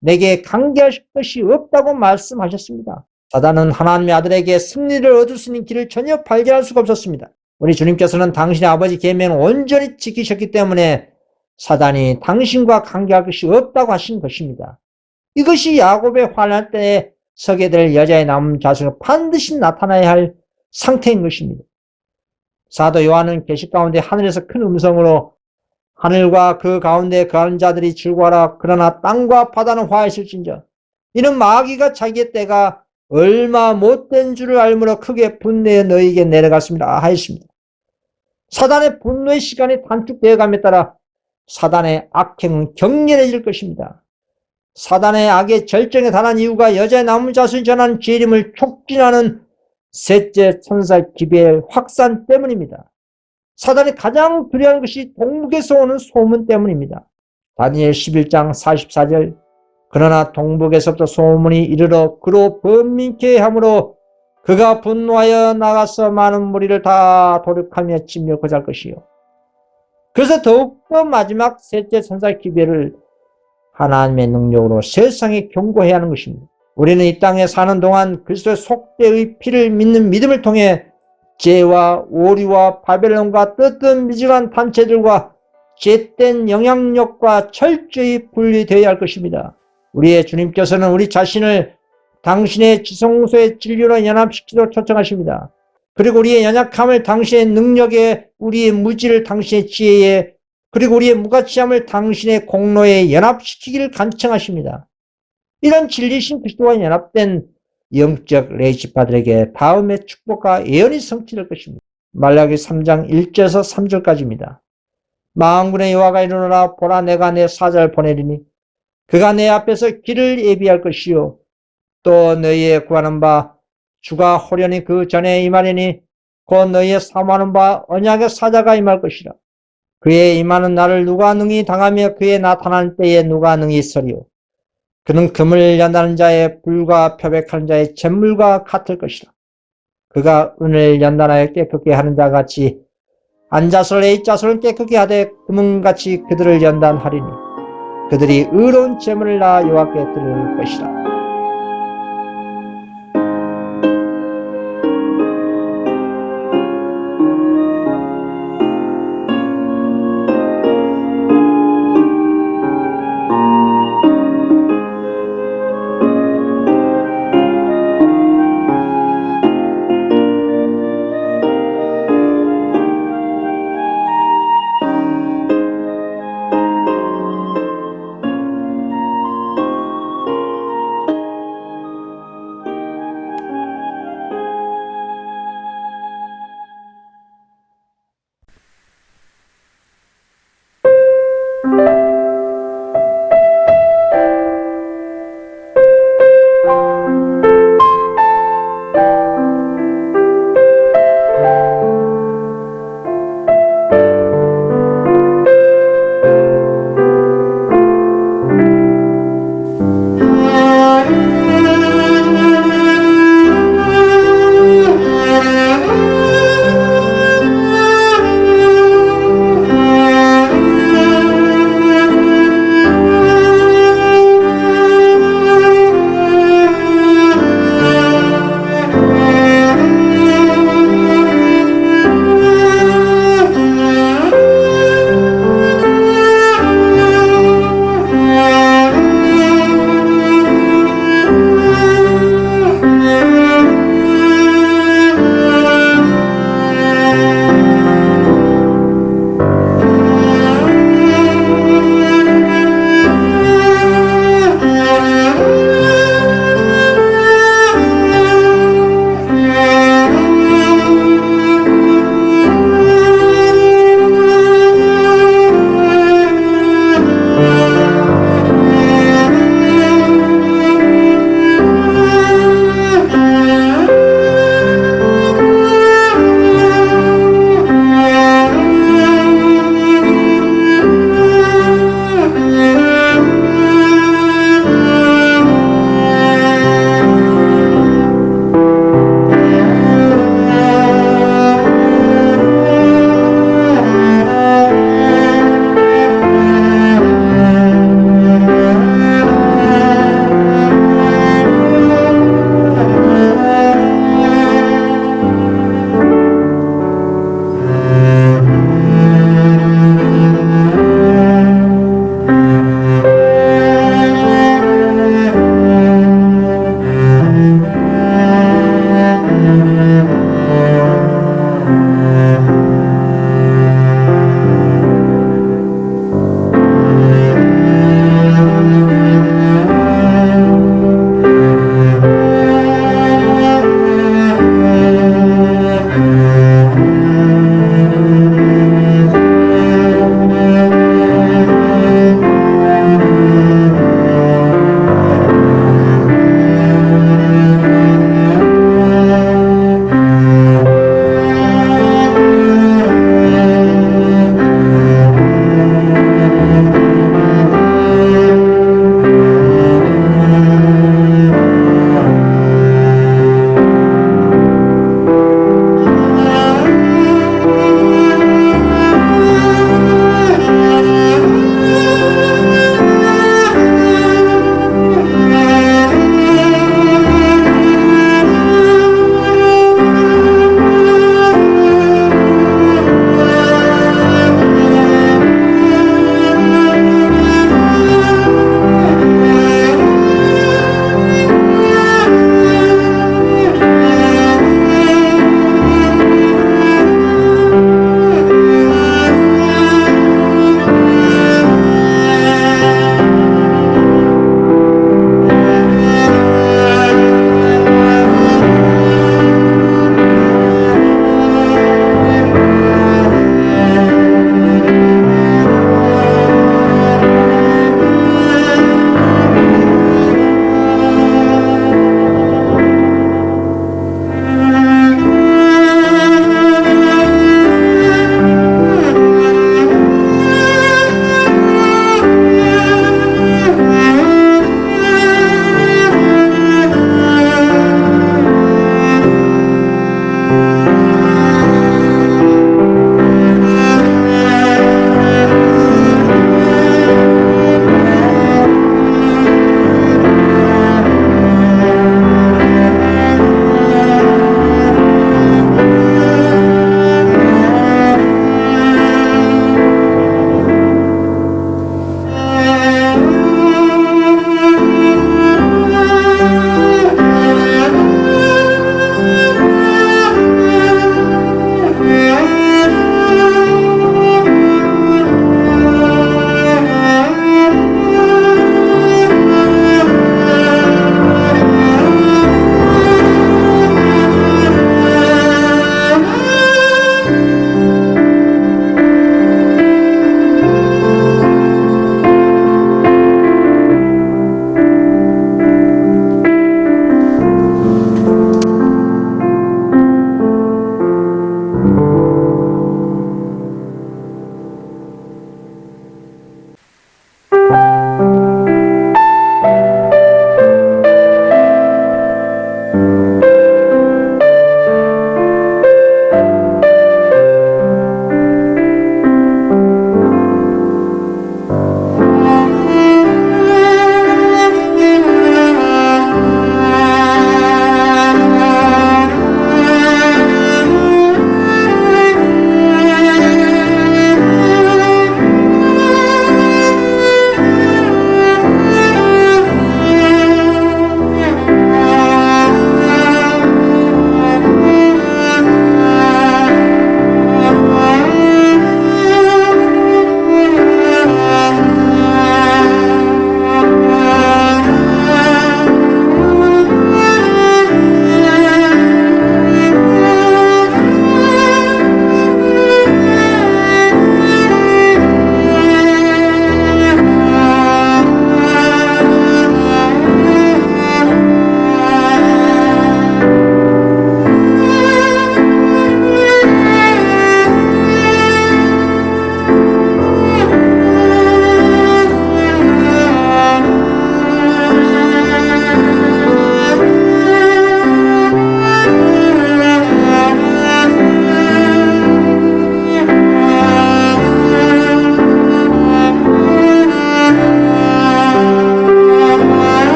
내게 강개할 것이 없다고 말씀하셨습니다. 사단은 하나님의 아들에게 승리를 얻을 수 있는 길을 전혀 발견할 수가 없었습니다. 우리 주님께서는 당신의 아버지 계명을 온전히 지키셨기 때문에 사단이 당신과 관계할 것이 없다고 하신 것입니다. 이것이 야곱의 환난 때에 서게 될 여자의 남은 자손으로 반드시 나타나야 할 상태인 것입니다. 사도 요한은 계시 가운데 하늘에서 큰 음성으로 하늘과 그 가운데 거하는 자들이 즐거워하라. 그러나 땅과 바다는 화했을진저 이는 마귀가 자기의 때가 얼마 못된 줄을 알므로 크게 분노해 너희에게 내려갔습니다 하였습니다. 사단의 분노의 시간이 단축되어 감에 따라 사단의 악행은 격렬해질 것입니다. 사단의 악의 절정에 달한 이유가 여자의 남은 자손이 전한 재림을 촉진하는 셋째 천사 기배의 확산 때문입니다. 사단이 가장 두려워하는 것이 동북에서 오는 소문 때문입니다. 다니엘 11장 44절 그러나 동북에서부터 소문이 이르러 그로 번민케 하므로 그가 분노하여 나가서 많은 무리를 다 도륙하며 침략하고자 할 것이요. 그래서 더욱더 마지막 셋째 천사 기배를 하나님의 능력으로 세상에 경고해야 하는 것입니다. 우리는 이 땅에 사는 동안 그리스도의 속죄의 피를 믿는 믿음을 통해 죄와 오류와 바벨론과 뜨뜻미지근한 단체들과 죄된 영향력과 철저히 분리되어야 할 것입니다. 우리의 주님께서는 우리 자신을 당신의 지성소의 진리로 연합시키도록 초청하십니다. 그리고 우리의 연약함을 당신의 능력에, 우리의 무지를 당신의 지혜에, 그리고 우리의 무가치함을 당신의 공로에 연합시키기를 간청하십니다. 이런 진리신 그리스도와 연합된 영적 레이지파들에게 다음의 축복과 예언이 성취될 것입니다. 말라기 3장 1절에서 3절까지입니다. 만군의 여호와가 이르노라 보라 내가 내 사자를 보내리니 그가 내 앞에서 길을 예비할 것이요 또 너희의 구하는 바 주가 호련히 그 전에 임하리니 곧 너희의 사모하는 바 언약의 사자가 임할 것이라. 그의 임하는 날을 누가 능히 당하며 그의 나타날 때에 누가 능히 서리요. 그는 금을 연다는 자의 불과 표백하는 자의 잿물과 같을 것이라. 그가 은을 연단하여 깨끗게 하는 자 같이 안자솔 A자솔을 깨끗게 하되 금은같이 그들을 연단하리니 그들이 의로운 잿물을 낳아 여호와께 드릴 것이라.